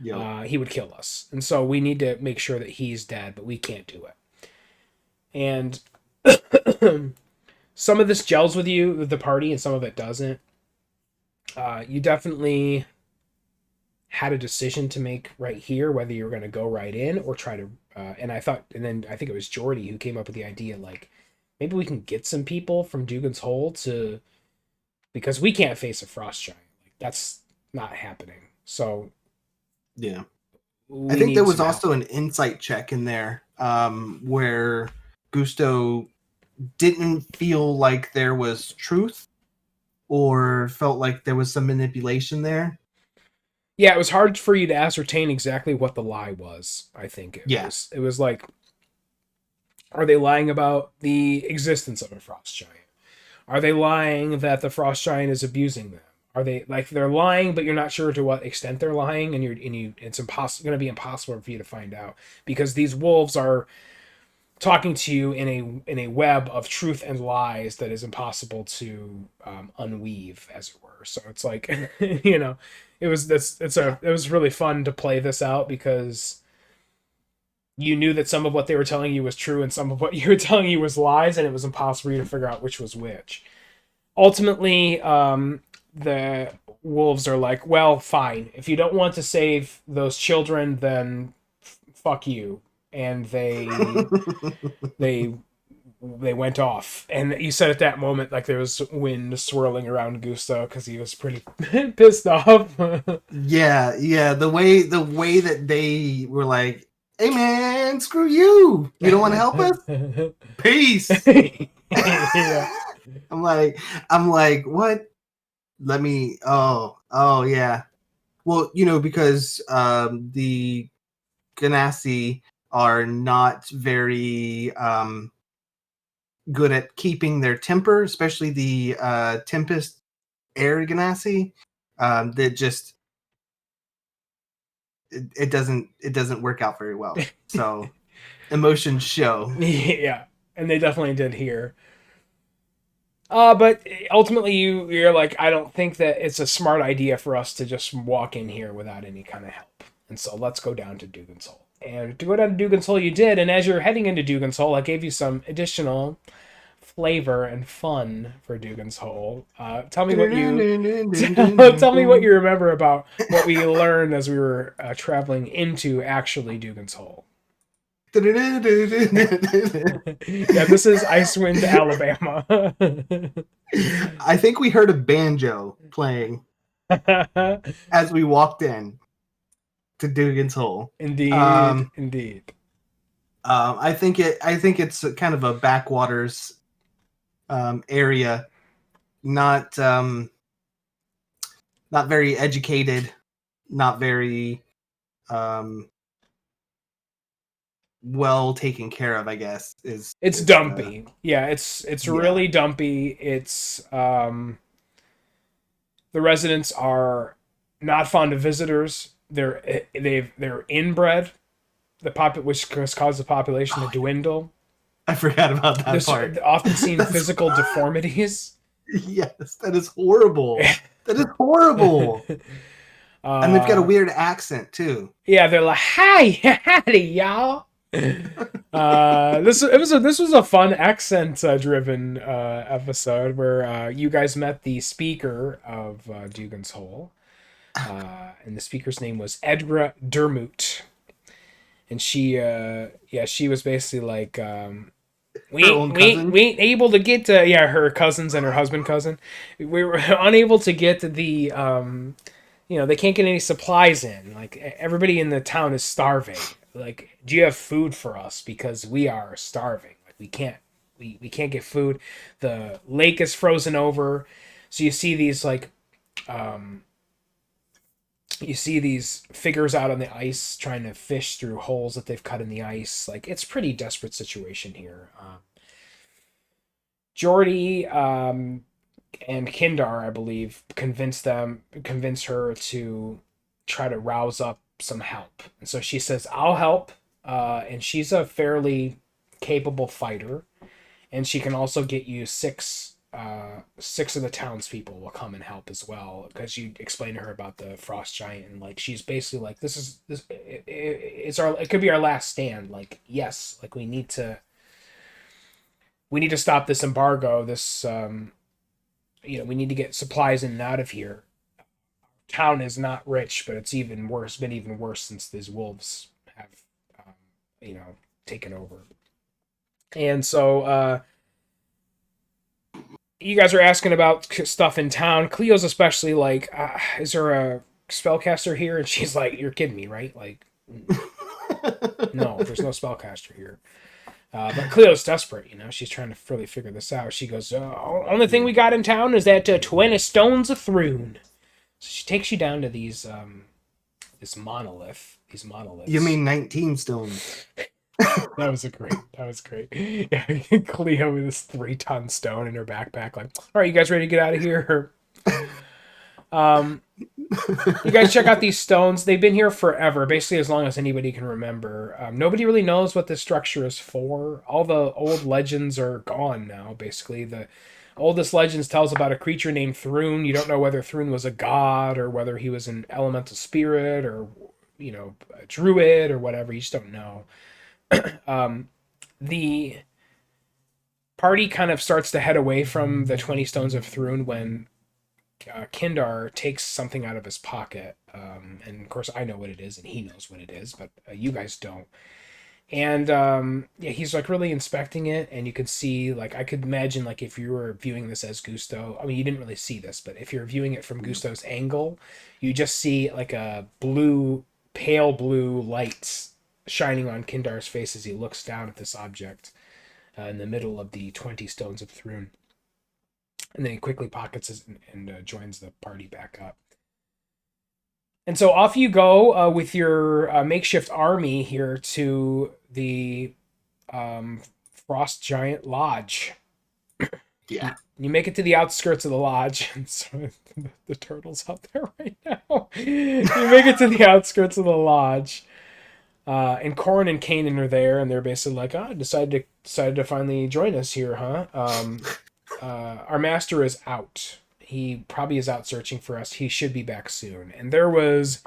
Speaker 2: Yo.
Speaker 1: he would kill us. And so we need to make sure that he's dead, but we can't do it. And some of this gels with you, with the party, and some of it doesn't. You definitely had a decision to make right here, whether you were going to go right in or try to. And then I think it was Jordy who came up with the idea, like, maybe we can get some people from Dugan's Hole to, because we can't face a frost giant. Like, that's not happening. So
Speaker 2: Yeah. I
Speaker 1: we
Speaker 2: think there
Speaker 1: need
Speaker 2: was
Speaker 1: some help.
Speaker 2: also an insight check in there where Gusto didn't feel like there was truth or felt like there was some manipulation there.
Speaker 1: Yeah, it was hard for you to ascertain exactly what the lie was. I think it
Speaker 2: Yeah.
Speaker 1: was. It was like, are they lying about the existence of a frost giant? Are they lying that the frost giant is abusing them? Are they, like, they're lying, but you're not sure to what extent they're lying, and it's impossible, going to be impossible for you to find out because these wolves are talking to you in a web of truth and lies that is impossible to unweave, as it were. So it's like, it was
Speaker 2: Yeah.
Speaker 1: it was really fun to play this out because you knew that some of what they were telling you was true and some of what you were telling you was lies, and it was impossible for you to figure out which was which. Ultimately, the wolves are like, well, fine. If you don't want to save those children, then fuck you. And they they went off. And you said at that moment, like, there was wind swirling around Gusto because he was pretty pissed off.
Speaker 2: Yeah. The way that they were like, "Hey man, screw you! You don't want to help us? Peace."
Speaker 1: Yeah.
Speaker 2: I'm like, what? Let me. Oh yeah. Well, because the Ganassi are not very good at keeping their temper, especially the Tempest Air Ganassi. That just it doesn't work out very well. So emotions show.
Speaker 1: Yeah. And they definitely did here. But ultimately, you're like, I don't think that it's a smart idea for us to just walk in here without any kind of help. And so let's go down to Dugan's Hole. And to go down to Dugan's Hole, you did. And as you're heading into Dugan's Hole, I gave you some additional flavor and fun for Dugan's Hole. Tell me what you tell me what you remember about what we learned as we were traveling into actually Dugan's Hole. Yeah, this is Icewind, Alabama.
Speaker 2: I think we heard a banjo playing as we walked in to Dugan's Hole.
Speaker 1: Indeed,
Speaker 2: Um,
Speaker 1: indeed.
Speaker 2: I think it's kind of a backwaters area, not not very educated, not very um, well taken care of. I guess is
Speaker 1: It's
Speaker 2: is the
Speaker 1: dumpy. Yeah, it's
Speaker 2: yeah.
Speaker 1: really dumpy. It's the residents are not fond of visitors. They're inbred, which has caused the population to
Speaker 2: Oh,
Speaker 1: dwindle.
Speaker 2: I forgot about that
Speaker 1: There's
Speaker 2: part.
Speaker 1: often seen
Speaker 2: That's
Speaker 1: physical deformities.
Speaker 2: yes, that is horrible. That is horrible. And they've got a
Speaker 1: uh,
Speaker 2: weird accent too.
Speaker 1: yeah, they're like, "Hi, howdy, y'all." This was a fun accent driven episode where you guys met the speaker of Dugan's Hole, and the speaker's name was Edra Dermot, and she was basically like,
Speaker 2: Her own cousin.
Speaker 1: we ain't able to get to, yeah, her cousins and her husband cousin, we were unable to get to the they can't get any supplies in. Like, everybody in the town is starving. Like, do you have food for us? Because we are starving. Like, we can't get food. The lake is frozen over. So um you see these figures out on the ice trying to fish through holes that they've cut in the ice. Like, it's a pretty desperate situation here. Jordy and Kindar, I believe, convince her to try to rouse up some help. And so she says, "I'll help." And she's a fairly capable fighter, and she can also get you 6 6 of the townspeople will come and help as well, because you explain to her about the frost giant, and like she's basically like, it's our, it could be our last stand. Like, yes, like we need to stop this embargo. This we need to get supplies in and out of here. Town is not rich, but it's even worse. Been even worse since these wolves have, um, taken over. And so you guys are asking about stuff in town. Cleo's especially like, is there a spellcaster here? And she's like, you're kidding me, right? Like, no, there's no spellcaster here. But Cleo's desperate, she's trying to really figure this out. She goes, only thing we got in town is that 20 stones of Thrune. So she takes you down to this monolith. These monoliths.
Speaker 2: You mean 19 stones?
Speaker 1: That was great. Yeah, Cleo with this 3-ton stone in her backpack, like, all right, you guys ready to get out of here? You guys check out these stones. They've been here forever, basically as long as anybody can remember. Nobody really knows what this structure is for. All the old legends are gone now, basically. The oldest legends tells about a creature named Thrune. You don't know whether Thrune was a god or whether he was an elemental spirit or, a druid or whatever. You just don't know. The party kind of starts to head away from the 20 stones of Thrune when Kindar takes something out of his pocket. And of course, I know what it is, and he knows what it is, but you guys don't. And yeah, he's like really inspecting it, and you could see, like, I could imagine, like, if you were viewing this as Gusto, I mean, you didn't really see this, but if you're viewing it from Gusto's angle, you just see like a pale blue light shining on Kindar's face as he looks down at this object in the middle of the 20 stones of Thrune. And then he quickly pockets it and joins the party back up. And so off you go with your makeshift army here to the Frost Giant Lodge.
Speaker 2: Yeah.
Speaker 1: You make it to the outskirts of the lodge. And so the turtle's out there right now. You make it to the outskirts of the lodge. And Corrin and Kanan are there, and they're basically like, decided to finally join us here, huh? Our master is out. He probably is out searching for us. He should be back soon. And there was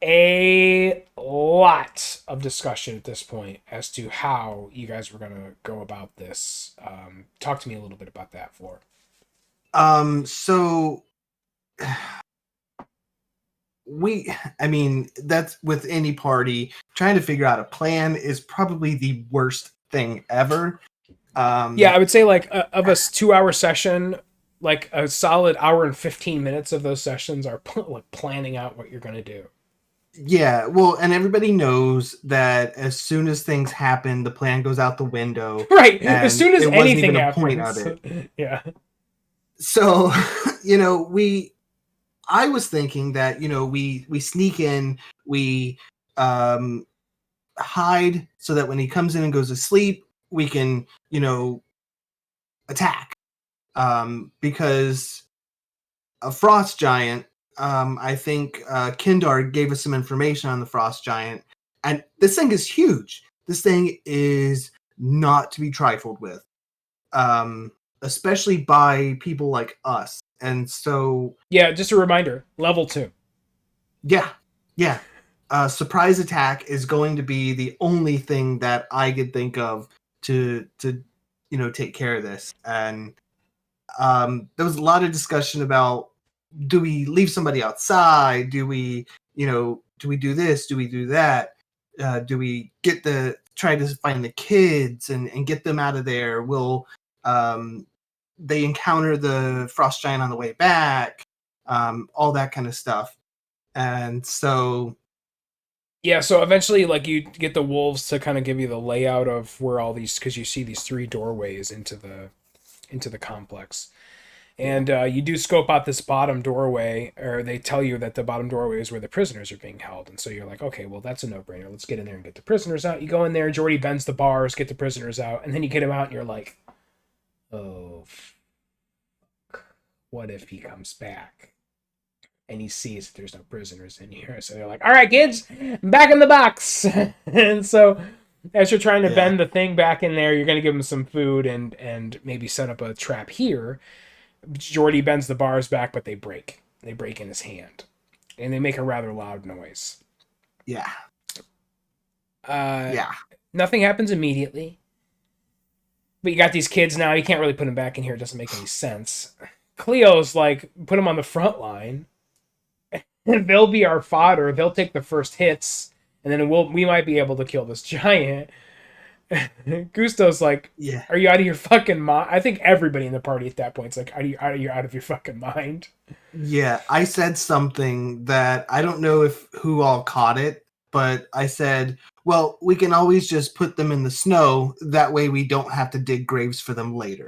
Speaker 1: a lot of discussion at this point as to how you guys were going to go about this. Talk to me a little bit about that, Floor.
Speaker 2: So that's with any party, trying to figure out a plan is probably the worst thing ever.
Speaker 1: Yeah, I would say, like, of a 2-hour session, like a solid hour and 15 minutes of those sessions are like planning out what you're going to do.
Speaker 2: Yeah, well, and everybody knows that as soon as things happen, the plan goes out the window.
Speaker 1: Right. As soon as anything happens.
Speaker 2: Point of it.
Speaker 1: Yeah.
Speaker 2: So, I was thinking that, we sneak in, we hide so that when he comes in and goes to sleep, we can, attack. Because a frost giant, I think Kindar gave us some information on the frost giant, and this thing is huge. This thing is not to be trifled with, especially by people like us. And so,
Speaker 1: yeah, just a reminder, level 2.
Speaker 2: Yeah. Surprise attack is going to be the only thing that I could think of to take care of this. And there was a lot of discussion about, do we leave somebody outside? Do we do this? Do we do that? Do we try to find the kids and get them out of there? Will they encounter the frost giant on the way back? All that kind of stuff. And so,
Speaker 1: yeah, so eventually, like, you get the wolves to kind of give you the layout of where all these, because you see these 3 doorways into the complex. And you do scope out this bottom doorway, or they tell you that the bottom doorway is where the prisoners are being held. And so you're like, okay, well, that's a no-brainer. Let's get in there and get the prisoners out. You go in there, Jordy bends the bars, get the prisoners out, and then you get him out, and you're like, oh, what if he comes back? And he sees there's no prisoners in here. So they're like, all right, kids, back in the box. And so As you're trying to
Speaker 2: Yeah.
Speaker 1: bend the thing back in there, you're going to give him some food and maybe set up a trap here. Jordy bends the bars back, but they break. They break in his hand, and they make a rather loud noise.
Speaker 2: Yeah.
Speaker 1: Uh,
Speaker 2: Yeah.
Speaker 1: Nothing happens immediately, but you got these kids now. You can't really put them back in here. It doesn't make any sense. Cleo's like, put them on the front line. They'll be our fodder. They'll take the first hits, and then we might be able to kill this giant. Gusto's like,
Speaker 2: Yeah.
Speaker 1: "Are you out of your fucking mind?" I think everybody in the party at that point is like, "Are you out of your fucking mind?"
Speaker 2: Yeah, I said something that I don't know if who all caught it, but I said, "Well, we can always just put them in the snow. That way, we don't have to dig graves for them later."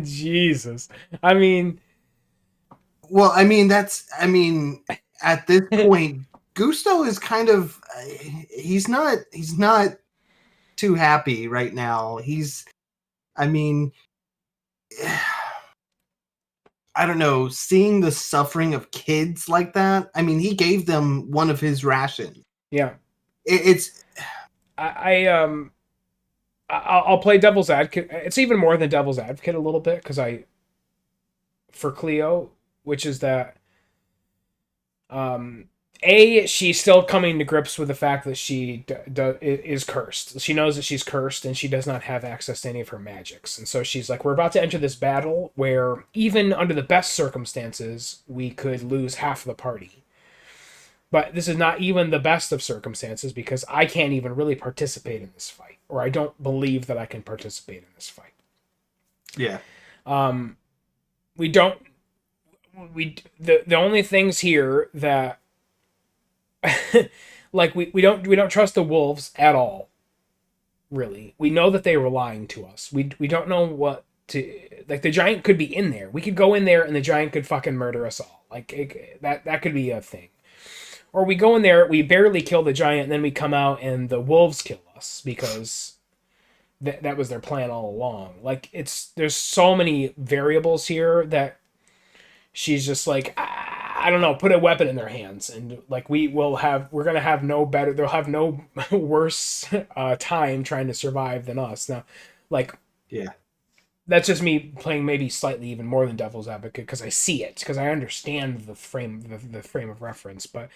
Speaker 1: Jesus, I mean,
Speaker 2: Well, I mean, at this point, Gusto is kind of he's not too happy right now. I mean, I don't know, seeing the suffering of kids like that. I mean, he gave them one of his rations.
Speaker 1: yeah,
Speaker 2: It's
Speaker 1: I I'll play devil's advocate. It's even more than devil's advocate a little bit because I for Cleo, which is that um she's still coming to grips with the fact that is cursed. She knows that she's cursed and she does not have access to any of her magics. And so she's like, we're about to enter this battle where even under the best circumstances, we could lose half of the party. But this is not even the best of circumstances because I can't even really participate in this fight, or I don't believe that I can participate in this fight.
Speaker 2: yeah.
Speaker 1: Um, we don't. The only things here that like we don't trust the wolves at all. Really, we know that they were lying to us. We don't know what to like. The giant could be in there. We could go in there and the giant could fucking murder us all. Like that could be a thing. Or we go in there, we barely kill the giant, and then we come out and the wolves kill us because that was their plan all along. Like there's so many variables here that she's just like, I don't know, put a weapon in their hands and like we're gonna have no better, they'll have no worse time trying to survive than us now. Like
Speaker 2: Yeah.
Speaker 1: that's just me playing maybe slightly even more than devil's advocate because I see it, because I understand the frame of reference. But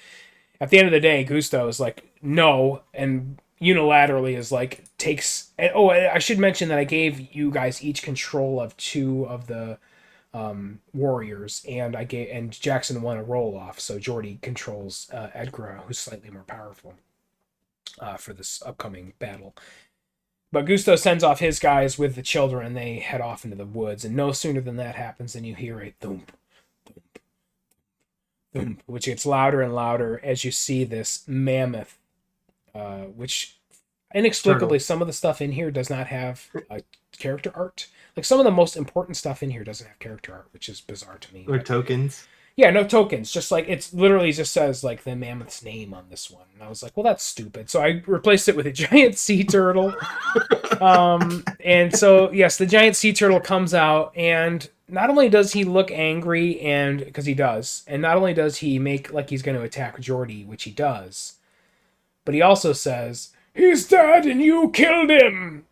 Speaker 1: at the end of the day, Gusto is like no, and unilaterally is like takes. And, oh, I should mention that I gave you guys each control of two of the warriors, and Jackson won a roll off, so Jordy controls Edgar, who's slightly more powerful for this upcoming battle. But Gusto sends off his guys with the children, and they head off into the woods. And no sooner than that happens than you hear a thump, thump, thump, which gets louder and louder as you see this mammoth, which inexplicably
Speaker 2: Turtle.
Speaker 1: some of the stuff in here does not have character art. Like some of the most important stuff in here doesn't have character art, which is bizarre to me.
Speaker 2: Or
Speaker 1: But
Speaker 2: tokens.
Speaker 1: yeah, no tokens. Just like it's literally just says like the mammoth's name on this one. And I was like, well, that's stupid. So I replaced it with a giant sea turtle. And so yes, the giant sea turtle comes out, and not only does he look angry, and because he does, and not only does he make like he's going to attack Jordy, which he does, but he also says, "He's dead, and you killed him.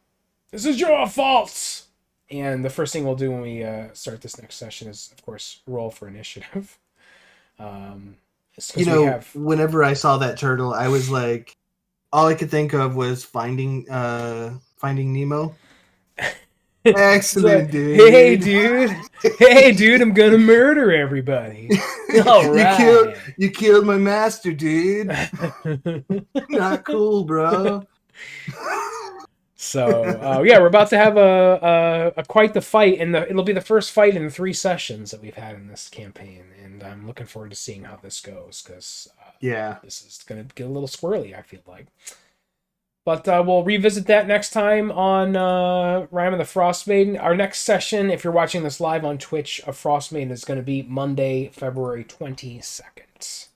Speaker 1: This is your fault." And the first thing we'll do when we start this next session is, of course, roll for initiative. It's because we have.
Speaker 2: Whenever I saw that turtle, I was like, all I could think of was Finding Nemo.
Speaker 1: It's like,
Speaker 2: Excellent,
Speaker 1: hey,
Speaker 2: dude.
Speaker 1: dude. Hey, dude, I'm going to murder everybody. All right.
Speaker 2: You killed my master, dude. Not cool, bro.
Speaker 1: So yeah, we're about to have a quite the fight, and it'll be the first fight in 3 sessions that we've had in this campaign, and I'm looking forward to seeing how this goes because
Speaker 2: Yeah.
Speaker 1: this is gonna get a little squirrely, I feel like. But we'll revisit that next time on Rime of the Frost Maiden. Our next session, if you're watching this live on Twitch, of Frost Maiden is going to be Monday, February 22nd.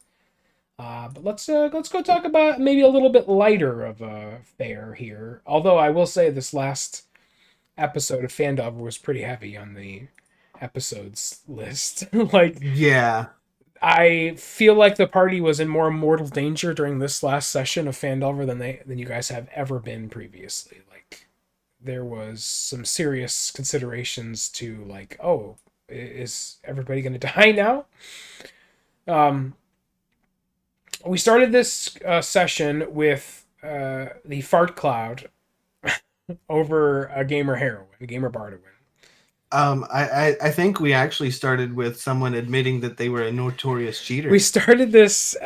Speaker 1: But let's go talk about maybe a little bit lighter of a fare here. Although I will say this last episode of Fandover was pretty heavy on the episodes list. Like
Speaker 2: Yeah.
Speaker 1: I feel like the party was in more mortal danger during this last session of Fandelver than you guys have ever been previously. Like there was some serious considerations to like, oh, is everybody going to die now? Um, we started this session with the fart cloud over a gamer heroine, gamer Bardowin.
Speaker 2: I think we actually started with someone admitting that they were a notorious
Speaker 1: We
Speaker 2: cheater.
Speaker 1: started this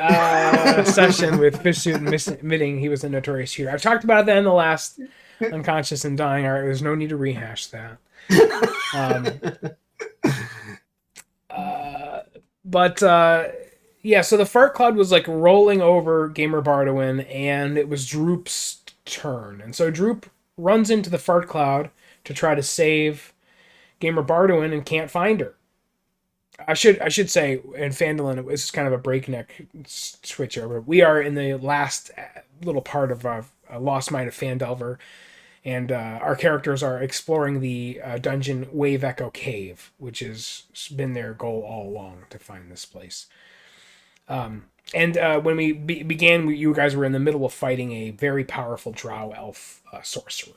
Speaker 1: session with Fishsuit admitting he was a notorious cheater. I've talked about that in the last Unconscious and Dying art. There's no need to rehash that. Um, uh, but yeah, so the fart cloud was like rolling over Gamer Bardowin, and it was Droop's turn. And so Droop runs into the fart cloud to try to save Gamer Bardowin and can't find her. I should say in Phandalin, it's kind of a breakneck switch over. We are in the last little part of a Lost Mine of Phandelver, and our characters are exploring the dungeon Wave Echo Cave, which has been their goal all along to find this place. And when we began, you guys were in the middle of fighting a very powerful Drow elf sorcerer.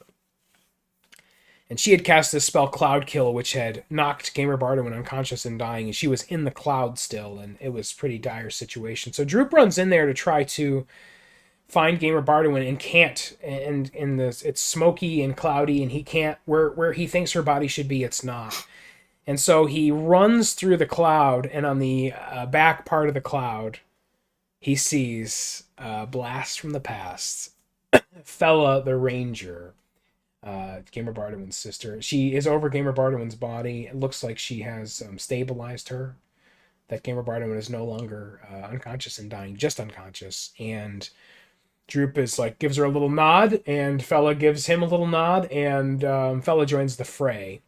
Speaker 1: And she had cast this spell Cloud Kill, which had knocked Gamer Bardowin unconscious and dying, and she was in the cloud still, and it was a pretty dire situation. So Droop runs in there to try to find Gamer Bardowin and can't. And in this, it's smoky and cloudy, and he can't where he thinks her body should be. It's not. And so he runs through the cloud, and on the back part of the cloud, he sees Blast from the Past, Fella the Ranger, Gamer Bardowin's sister. She is over Gamer Bardowin's body. It looks like she has stabilized her. That Gamer Bardowin is no longer unconscious and dying, just unconscious. And Droop is like gives her a little nod, and Fella gives him a little nod, and Fella joins the fray,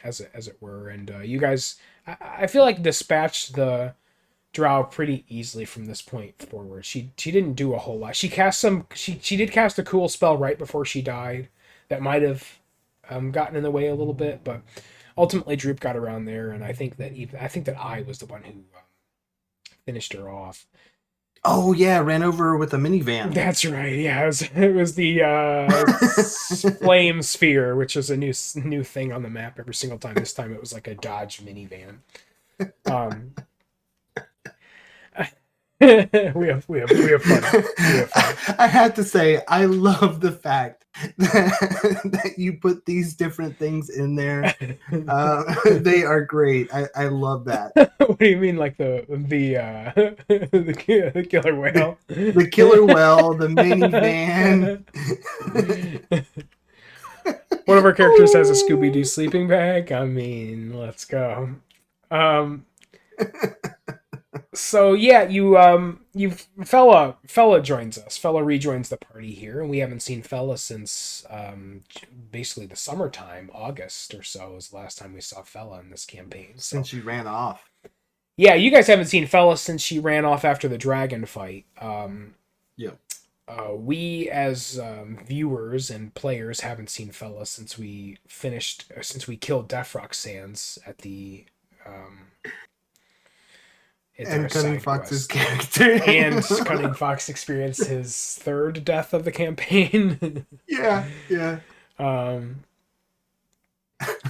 Speaker 1: as it were. And you guys, I feel like dispatched the Drow pretty easily from this point forward. She didn't do a whole lot. She cast some. She did cast a cool spell right before she died that might have gotten in the way a little bit, but ultimately Droop got around there, and I think that I was the one who finished her off.
Speaker 2: Oh yeah, ran over with a minivan.
Speaker 1: That's right. Yeah, it was the flame sphere, which is a new thing on the map every single time. This time it was like a Dodge minivan. Um, we have fun. We have fun.
Speaker 2: I have to say, I love the fact that you put these different things in there. They are great. I love that.
Speaker 1: What do you mean, like the killer whale?
Speaker 2: The killer whale, the minivan.
Speaker 1: One of our characters has a Scooby Doo sleeping bag. I mean, let's go. So yeah, you Fella joins us. Fella rejoins the party here, and we haven't seen Fella since basically the summertime. August or so was the last time we saw Fella in this campaign. So,
Speaker 2: Since she ran off.
Speaker 1: yeah, you guys haven't seen Fella since she ran off after the dragon fight.
Speaker 2: Yeah.
Speaker 1: We as viewers and players haven't seen Fella since we killed Defrock Sands at the
Speaker 2: and Cunning Fox's character.
Speaker 1: And Cunning Fox experienced his third death of the campaign.
Speaker 2: Yeah.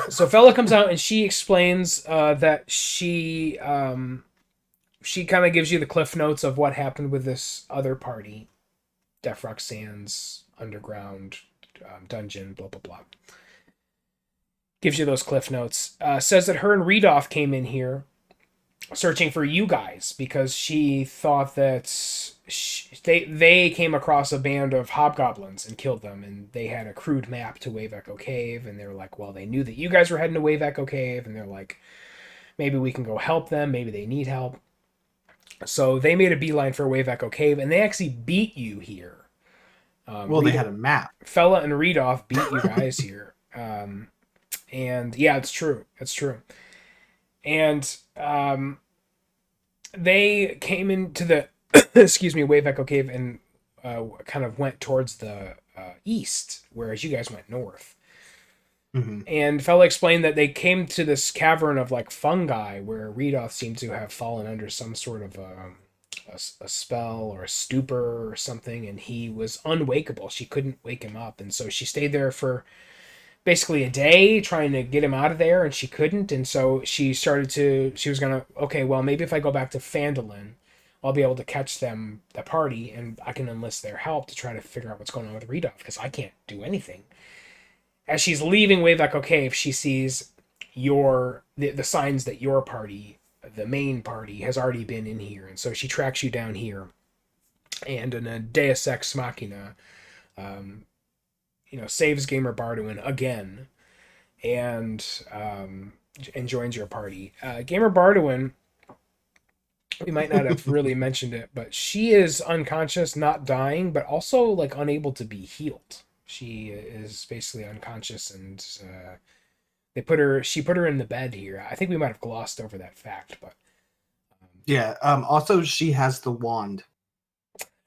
Speaker 1: So Fella comes out and she explains that she kind of gives you the cliff notes of what happened with this other party, Defrock Sands underground dungeon, blah blah blah. Gives you those cliff notes. Says that her and Redoff came in here searching for you guys because she thought that they came across a band of hobgoblins and killed them, and they had a crude map to Wave Echo Cave, and they were like, well, they knew that you guys were heading to Wave Echo Cave, and they're like, maybe we can go help them, maybe they need help. So they made a beeline for Wave Echo Cave, and they actually beat you here.
Speaker 2: Well, they had a map.
Speaker 1: Fella and Redoff beat you guys here. And yeah, it's true. It's true. And they came into the Wave Echo Cave and kind of went towards the east, whereas you guys went north.
Speaker 2: Hmm.
Speaker 1: And Fella explained that they came to this cavern of like fungi where Redoth seemed to have fallen under some sort of a spell or a stupor or something, and he was unwakeable. She couldn't wake him up, and so she stayed there for basically a day trying to get him out of there, and she couldn't. And so she was gonna, okay, well, maybe if I go back to Phandalin, I'll be able to catch them, the party, and I can enlist their help to try to figure out what's going on with Redoth because I can't do anything. As she's leaving Wave Echo Cave, she sees the signs that your party, the main party, has already been in here, and so she tracks you down here. And in a Deus Ex Machina, um, saves Gamer Barduin again, and and joins your party. Gamer Barduin, we might not have really mentioned it, but she is unconscious, not dying, but also like unable to be healed. She is basically unconscious, and she put her in the bed here. I think we might have glossed over that fact, but
Speaker 2: Yeah. Also, she has the wand.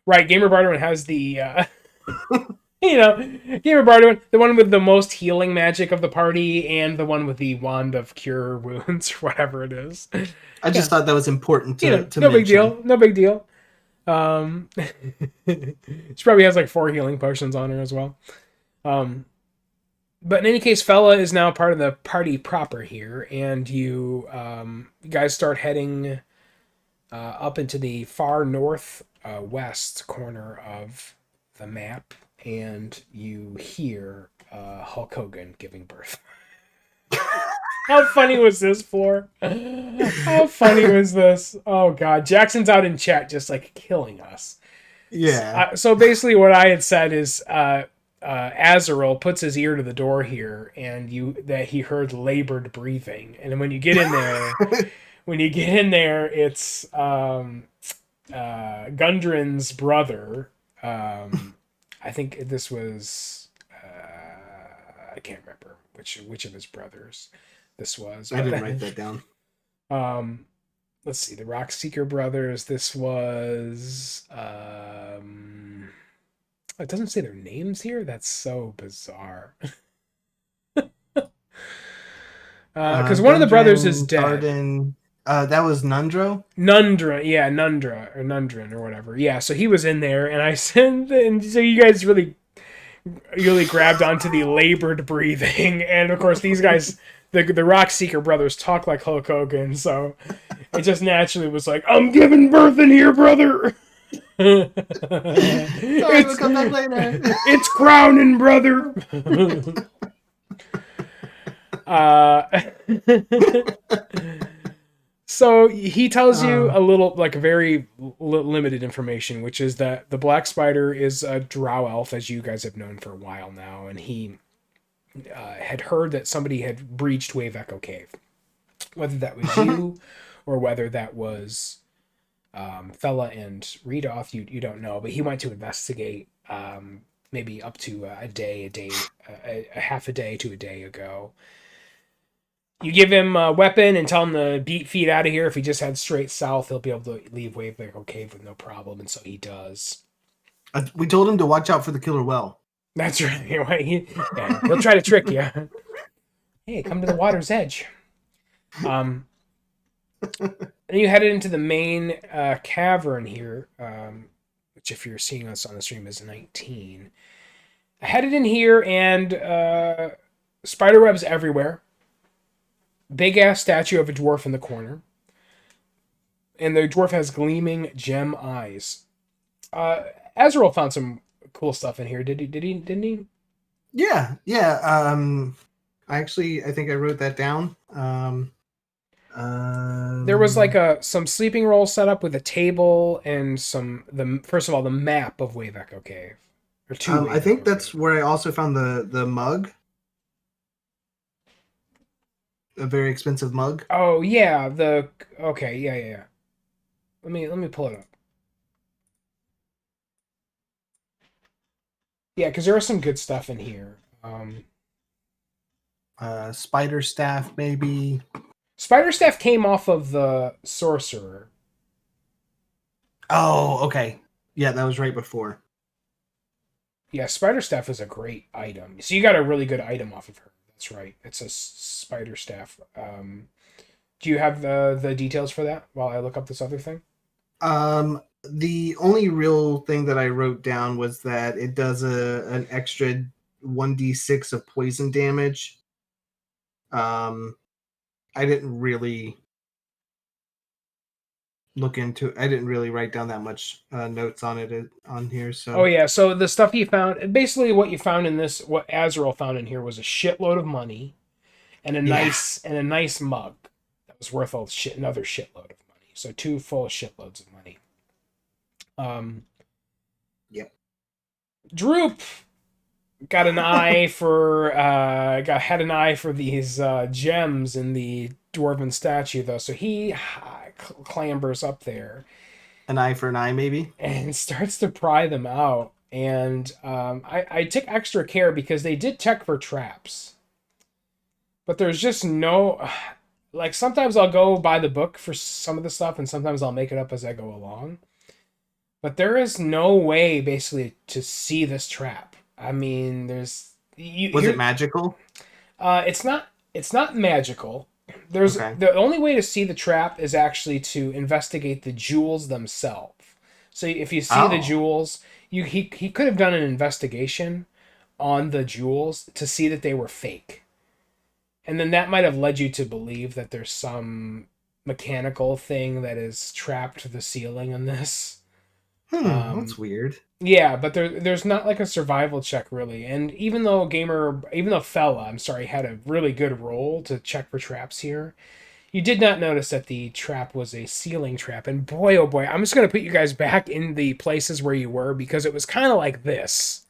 Speaker 1: right, Gamer Barterman has the Gamer Barterman, the one with the most healing magic of the party, and the one with the wand of cure wounds, or whatever it is.
Speaker 2: I just
Speaker 1: Yeah,
Speaker 2: thought that was important to
Speaker 1: no big
Speaker 2: mention.
Speaker 1: deal, no big deal. She probably has like 4 healing potions on her as well. Um, but in any case, Fella is now part of the party proper here, and you guys start heading up into the far north west corner of the map, and you hear Hulk Hogan giving birth. How funny was this, Floor? How funny was this? Oh God, Jackson's out in chat just like killing us.
Speaker 2: Yeah.
Speaker 1: So basically, what I had said is Azrael puts his ear to the door here, and that he heard labored breathing, and when you get in there, it's Gundren's brother. I think this was I can't remember which of his brothers this was.
Speaker 2: I
Speaker 1: But
Speaker 2: didn't write that down.
Speaker 1: let's see, the Rock Seeker brothers. This was it doesn't say their names here. That's so bizarre. Because one of the brothers is
Speaker 2: Gundren,
Speaker 1: dead.
Speaker 2: Darden. That was Nundro.
Speaker 1: Nundra, yeah, Nundra or Nundrin or whatever. Yeah, so he was in there, and I sent, and so you guys really grabbed onto the labored breathing, and of course these guys, the Rock Seeker brothers, talk like Hulk Hogan, so it just naturally was like, I'm giving birth in here, brother.
Speaker 2: Sorry, we'll come back later.
Speaker 1: It's crowning, brother. uh, So he tells you a little, like, very limited information, which is that the Black Spider is a drow elf, as you guys have known for a while now, and he had heard that somebody had breached Wave Echo Cave. Whether that was you or whether that was Fella and Redoth, you don't know, but he went to investigate maybe up to a half a day to a day ago. You give him a weapon and tell him to beat feet out of here. If he just heads straight south, he'll be able to leave Wave Echo Cave with no problem, and so he does.
Speaker 2: We told him to watch out for the killer whale.
Speaker 1: That's right. He'll try to trick you. Hey, come to the water's edge. And you headed into the main cavern here, which, if you're seeing us on the stream, is 19. I headed in here, and spider webs everywhere. Big ass statue of a dwarf in the corner, and the dwarf has gleaming gem eyes. Azrael found some cool stuff in here. Didn't he?
Speaker 2: Yeah. I think I wrote that down.
Speaker 1: There was like some sleeping rolls set up with a table and first of all, the map of Wave Echo Cave. Or
Speaker 2: I think that's where I also found the mug. A very expensive mug.
Speaker 1: Oh yeah, yeah. Let me pull it up. Yeah, because there was some good stuff in here.
Speaker 2: Spider staff, maybe.
Speaker 1: Spider staff came off of the sorcerer.
Speaker 2: Oh, okay. Yeah, that was right before.
Speaker 1: Yeah, spider staff is a great item. So you got a really good item off of her. That's right. It's a spider staff. Do you have the details for that while I look up this other thing?
Speaker 2: The only real thing that I wrote down was that it does an extra 1d6 of poison damage. Um, I didn't really I didn't really write down that much notes on it on here.
Speaker 1: Oh
Speaker 2: So
Speaker 1: yeah, so the stuff he found, basically what you found in this, what Azrael found in here was a shitload of money
Speaker 2: yeah,
Speaker 1: and a nice mug that was worth another shitload of money. So two full shitloads of money. Um,
Speaker 2: yep.
Speaker 1: Droop got an eye for had an eye for these gems in the dwarven statue though, so he clambers up there
Speaker 2: An eye for an eye, maybe.
Speaker 1: and starts to pry them out. And I took extra care because they did check for traps, but there's just no like sometimes I'll go by the book for some of the stuff, and sometimes I'll make it up as I go along. But there is no way basically to see this trap. I mean, there's you
Speaker 2: Was it
Speaker 1: here.
Speaker 2: magical?
Speaker 1: It's not magical. There's
Speaker 2: Okay.
Speaker 1: the only way to see the trap is actually to investigate the jewels themselves. So if you see the
Speaker 2: Oh.
Speaker 1: jewels, he could have done an investigation on the jewels to see that they were fake. And then that might have led you to believe that there's some mechanical thing that is trapped to the ceiling in this.
Speaker 2: That's
Speaker 1: Um,
Speaker 2: weird.
Speaker 1: yeah, but there's not like a survival check really. And even though Fella, I'm sorry, had a really good roll to check for traps here, you did not notice that the trap was a ceiling trap. And boy, oh boy, I'm just gonna put you guys back in the places where you were because it was kind of like this.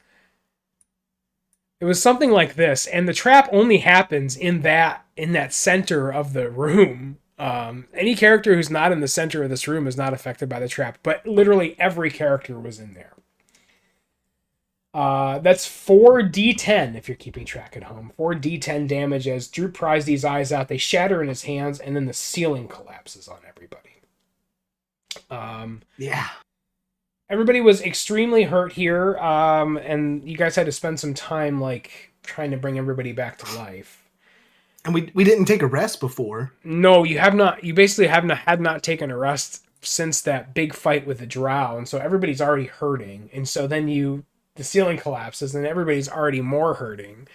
Speaker 1: It was something like this, and the trap only happens in that center of the room. Any character who's not in the center of this room is not affected by the trap, but literally every character was in there. That's 4d10 if you're keeping track at home. 4d10 damage as Drew pries these eyes out. They shatter in his hands, and then the ceiling collapses on everybody.
Speaker 2: Yeah.
Speaker 1: Everybody was extremely hurt here, and you guys had to spend some time like trying to bring everybody back to life.
Speaker 2: And we didn't take a rest before.
Speaker 1: No, you have not. You basically had not taken a rest since that big fight with the drow, and so everybody's already hurting. And so then the ceiling collapses, and everybody's already more hurting.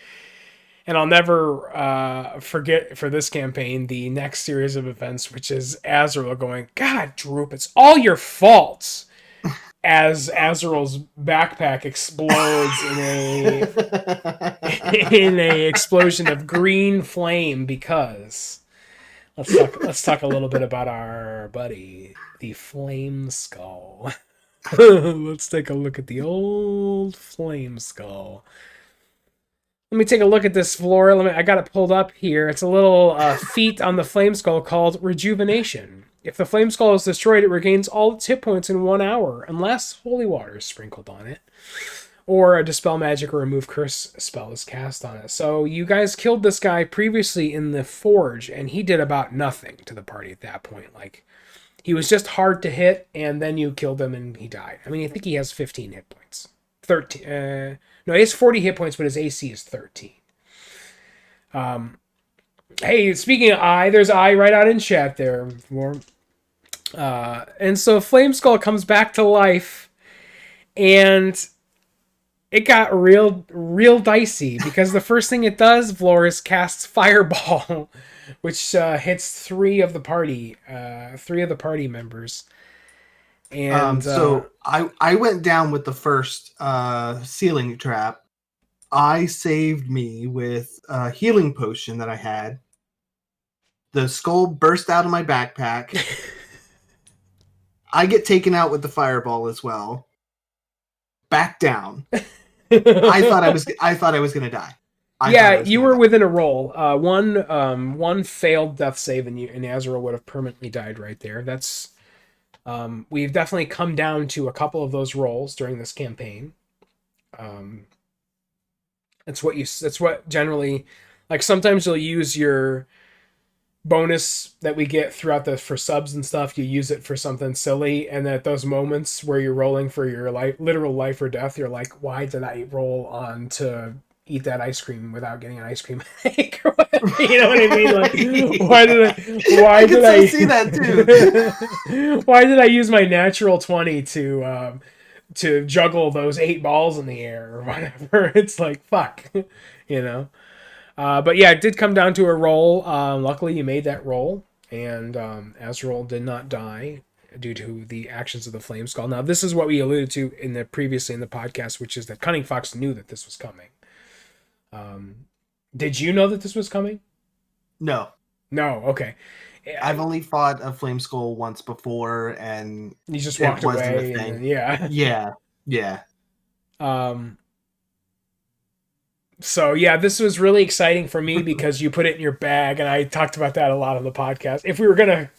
Speaker 1: And I'll never forget for this campaign the next series of events, which is Azrael going, "God, Droop, it's all your fault." As Azrael's backpack explodes in a explosion of green flame because let's talk a little bit about our buddy, the Flame Skull. Let's take a look at the old Flame Skull. Let me take a look at this floor. I got it pulled up here. It's a little feat on the Flame Skull called Rejuvenation. If the Flame Skull is destroyed, it regains all its hit points in 1 hour, unless holy water is sprinkled on it, or a Dispel Magic or Remove Curse spell is cast on it. So you guys killed this guy previously in the Forge, and he did about nothing to the party at that point. Like, he was just hard to hit, and then you killed him, and he died. I mean, I think he has 15 hit points. 13. No, he has 40 hit points, but his AC is 13. Hey, speaking of eye, there's eye right out in chat there. And so Flame Skull comes back to life, and it got real dicey because the first thing it does, Vlor, is casts Fireball, which hits three of the party members. And
Speaker 2: So I went down with the first ceiling trap. I saved me with a healing potion that I had. The skull burst out of my backpack. I get taken out with the fireball as well. Back down. I thought I was gonna die.
Speaker 1: Yeah, you were within a roll. One failed death save, and Azrael would have permanently died right there. That's we've definitely come down to a couple of those rolls during this campaign. That's what generally, like, sometimes you'll use your bonus that we get throughout for subs and stuff. You use it for something silly, and at those moments where you're rolling for your literal life or death, you're like, why did I roll on to eat that ice cream without getting an ice cream headache or whatever. You know what I mean? Like, why did I?
Speaker 2: I
Speaker 1: Why
Speaker 2: can
Speaker 1: did
Speaker 2: so see that too.
Speaker 1: I? Why did I use my natural 20 to juggle those 8 balls in the air or whatever? It's like fuck, you know. But yeah, it did come down to a roll. Luckily, you made that roll, and Azrael did not die due to the actions of the flame skull. Now, this is what we alluded to in the previously in the podcast, which is that Cunning Fox knew that this was coming. Did you know that this was coming?
Speaker 2: No,
Speaker 1: No. Okay.
Speaker 2: I've only fought a flame skull once before, and
Speaker 1: You just
Speaker 2: it
Speaker 1: walked
Speaker 2: wasn't a
Speaker 1: away, and then
Speaker 2: thing.
Speaker 1: yeah.
Speaker 2: Yeah, yeah.
Speaker 1: Um. So yeah, this was really exciting for me because you put it in your bag, and I talked about that a lot on the podcast. If we were gonna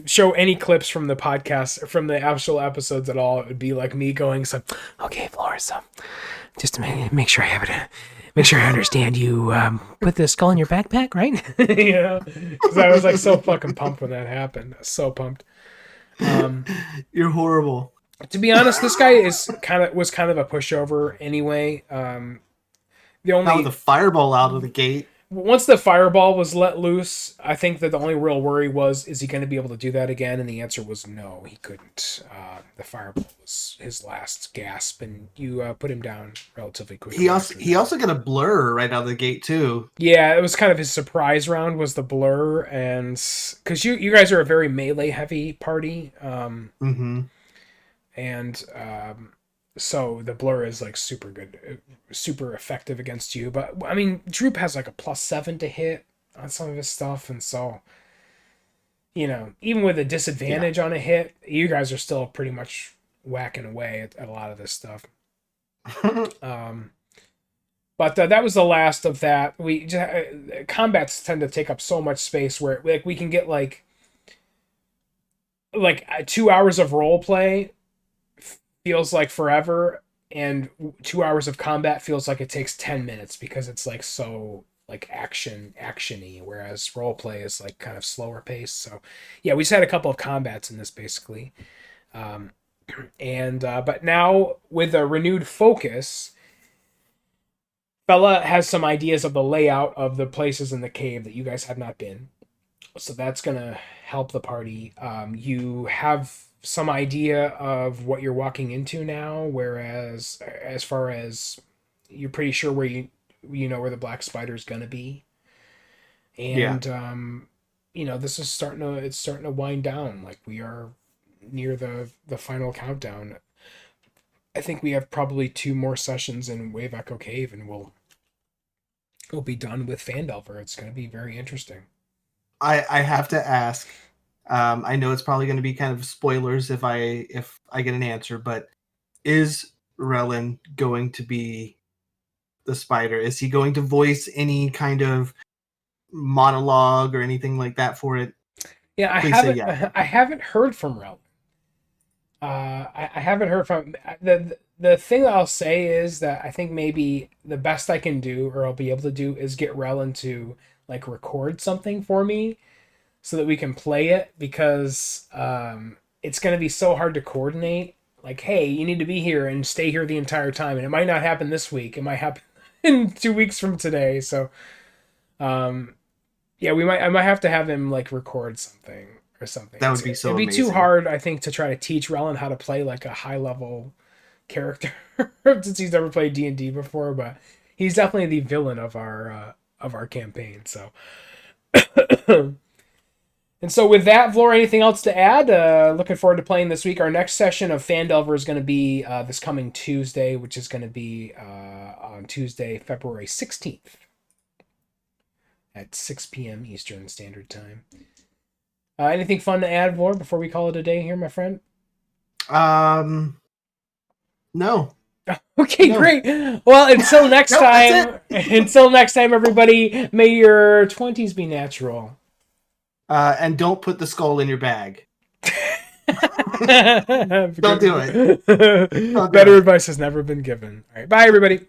Speaker 1: show any clips from the podcast, from the actual episodes at all, it would be like me going, "So, okay, Flores, just to make sure I have it, make sure I understand. You put the skull in your backpack, right?" You know, because I was like so fucking pumped when that happened. So pumped.
Speaker 2: You're horrible.
Speaker 1: To be honest, this guy was kind of a pushover anyway. The
Speaker 2: Not with
Speaker 1: only
Speaker 2: a fireball out of the gate.
Speaker 1: Once the fireball was let loose, I think that the only real worry was, is he going to be able to do that again? And the answer was no, he couldn't. The fireball was his last gasp, and you put him down relatively quickly.
Speaker 2: He also got a blur right out of the gate too.
Speaker 1: Yeah, it was kind of his surprise round was the blur, and because you guys are a very melee heavy party, and so the blur is like super good, super effective against you. But I mean, Droop has like a +7 to hit on some of his stuff, and so even with a disadvantage on a hit, you guys are still pretty much whacking away at a lot of this stuff. But that was the last of that. We combats tend to take up so much space where like we can get like 2 hours of role play feels like forever, and 2 hours of combat feels like it takes 10 minutes because it's like so like actiony, whereas role play is like kind of slower pace. So yeah, we just had a couple of combats in this basically, and but now with a renewed focus, Bella has some ideas of the layout of the places in the cave that you guys have not been, so that's gonna help the party. You have some idea of what you're walking into now, whereas as far as you're pretty sure where you know where the black spider is gonna be, and this is starting to wind down. Like we are near the final countdown. I think we have probably 2 more sessions in Wave Echo Cave, and we'll be done with Phandelver. It's going to be very interesting.
Speaker 2: I have to ask. I know it's probably going to be kind of spoilers if I get an answer, but is Relin going to be the spider? Is he going to voice any kind of monologue or anything like that for it?
Speaker 1: Yeah, I haven't heard from Relin. I haven't heard from the thing that I'll say is that I think maybe the best I can do or I'll be able to do is get Relin to like record something for me so that we can play it, because it's going to be so hard to coordinate. Like, hey, you need to be here and stay here the entire time, and it might not happen this week. It might happen in 2 weeks from today. So, yeah, I might have to have him like record something or something.
Speaker 2: That would be so
Speaker 1: It'd be
Speaker 2: amazing.
Speaker 1: too hard, I think, to try to teach Relin how to play like a high level character since he's never played D&D before. But he's definitely the villain of our campaign. So. And so with that, Vlor, anything else to add? Looking forward to playing this week. Our next session of Phandelver is going to be this coming Tuesday, which is going to be on Tuesday, February 16th at 6 p.m. Eastern Standard Time. Anything fun to add, Vlor, before we call it a day here, my friend?
Speaker 2: No.
Speaker 1: Okay, no. Great. Well, until next time, everybody, may your 20s be natural.
Speaker 2: And don't put the skull in your bag. Don't do it.
Speaker 1: Better advice has never been given. All right, bye, everybody.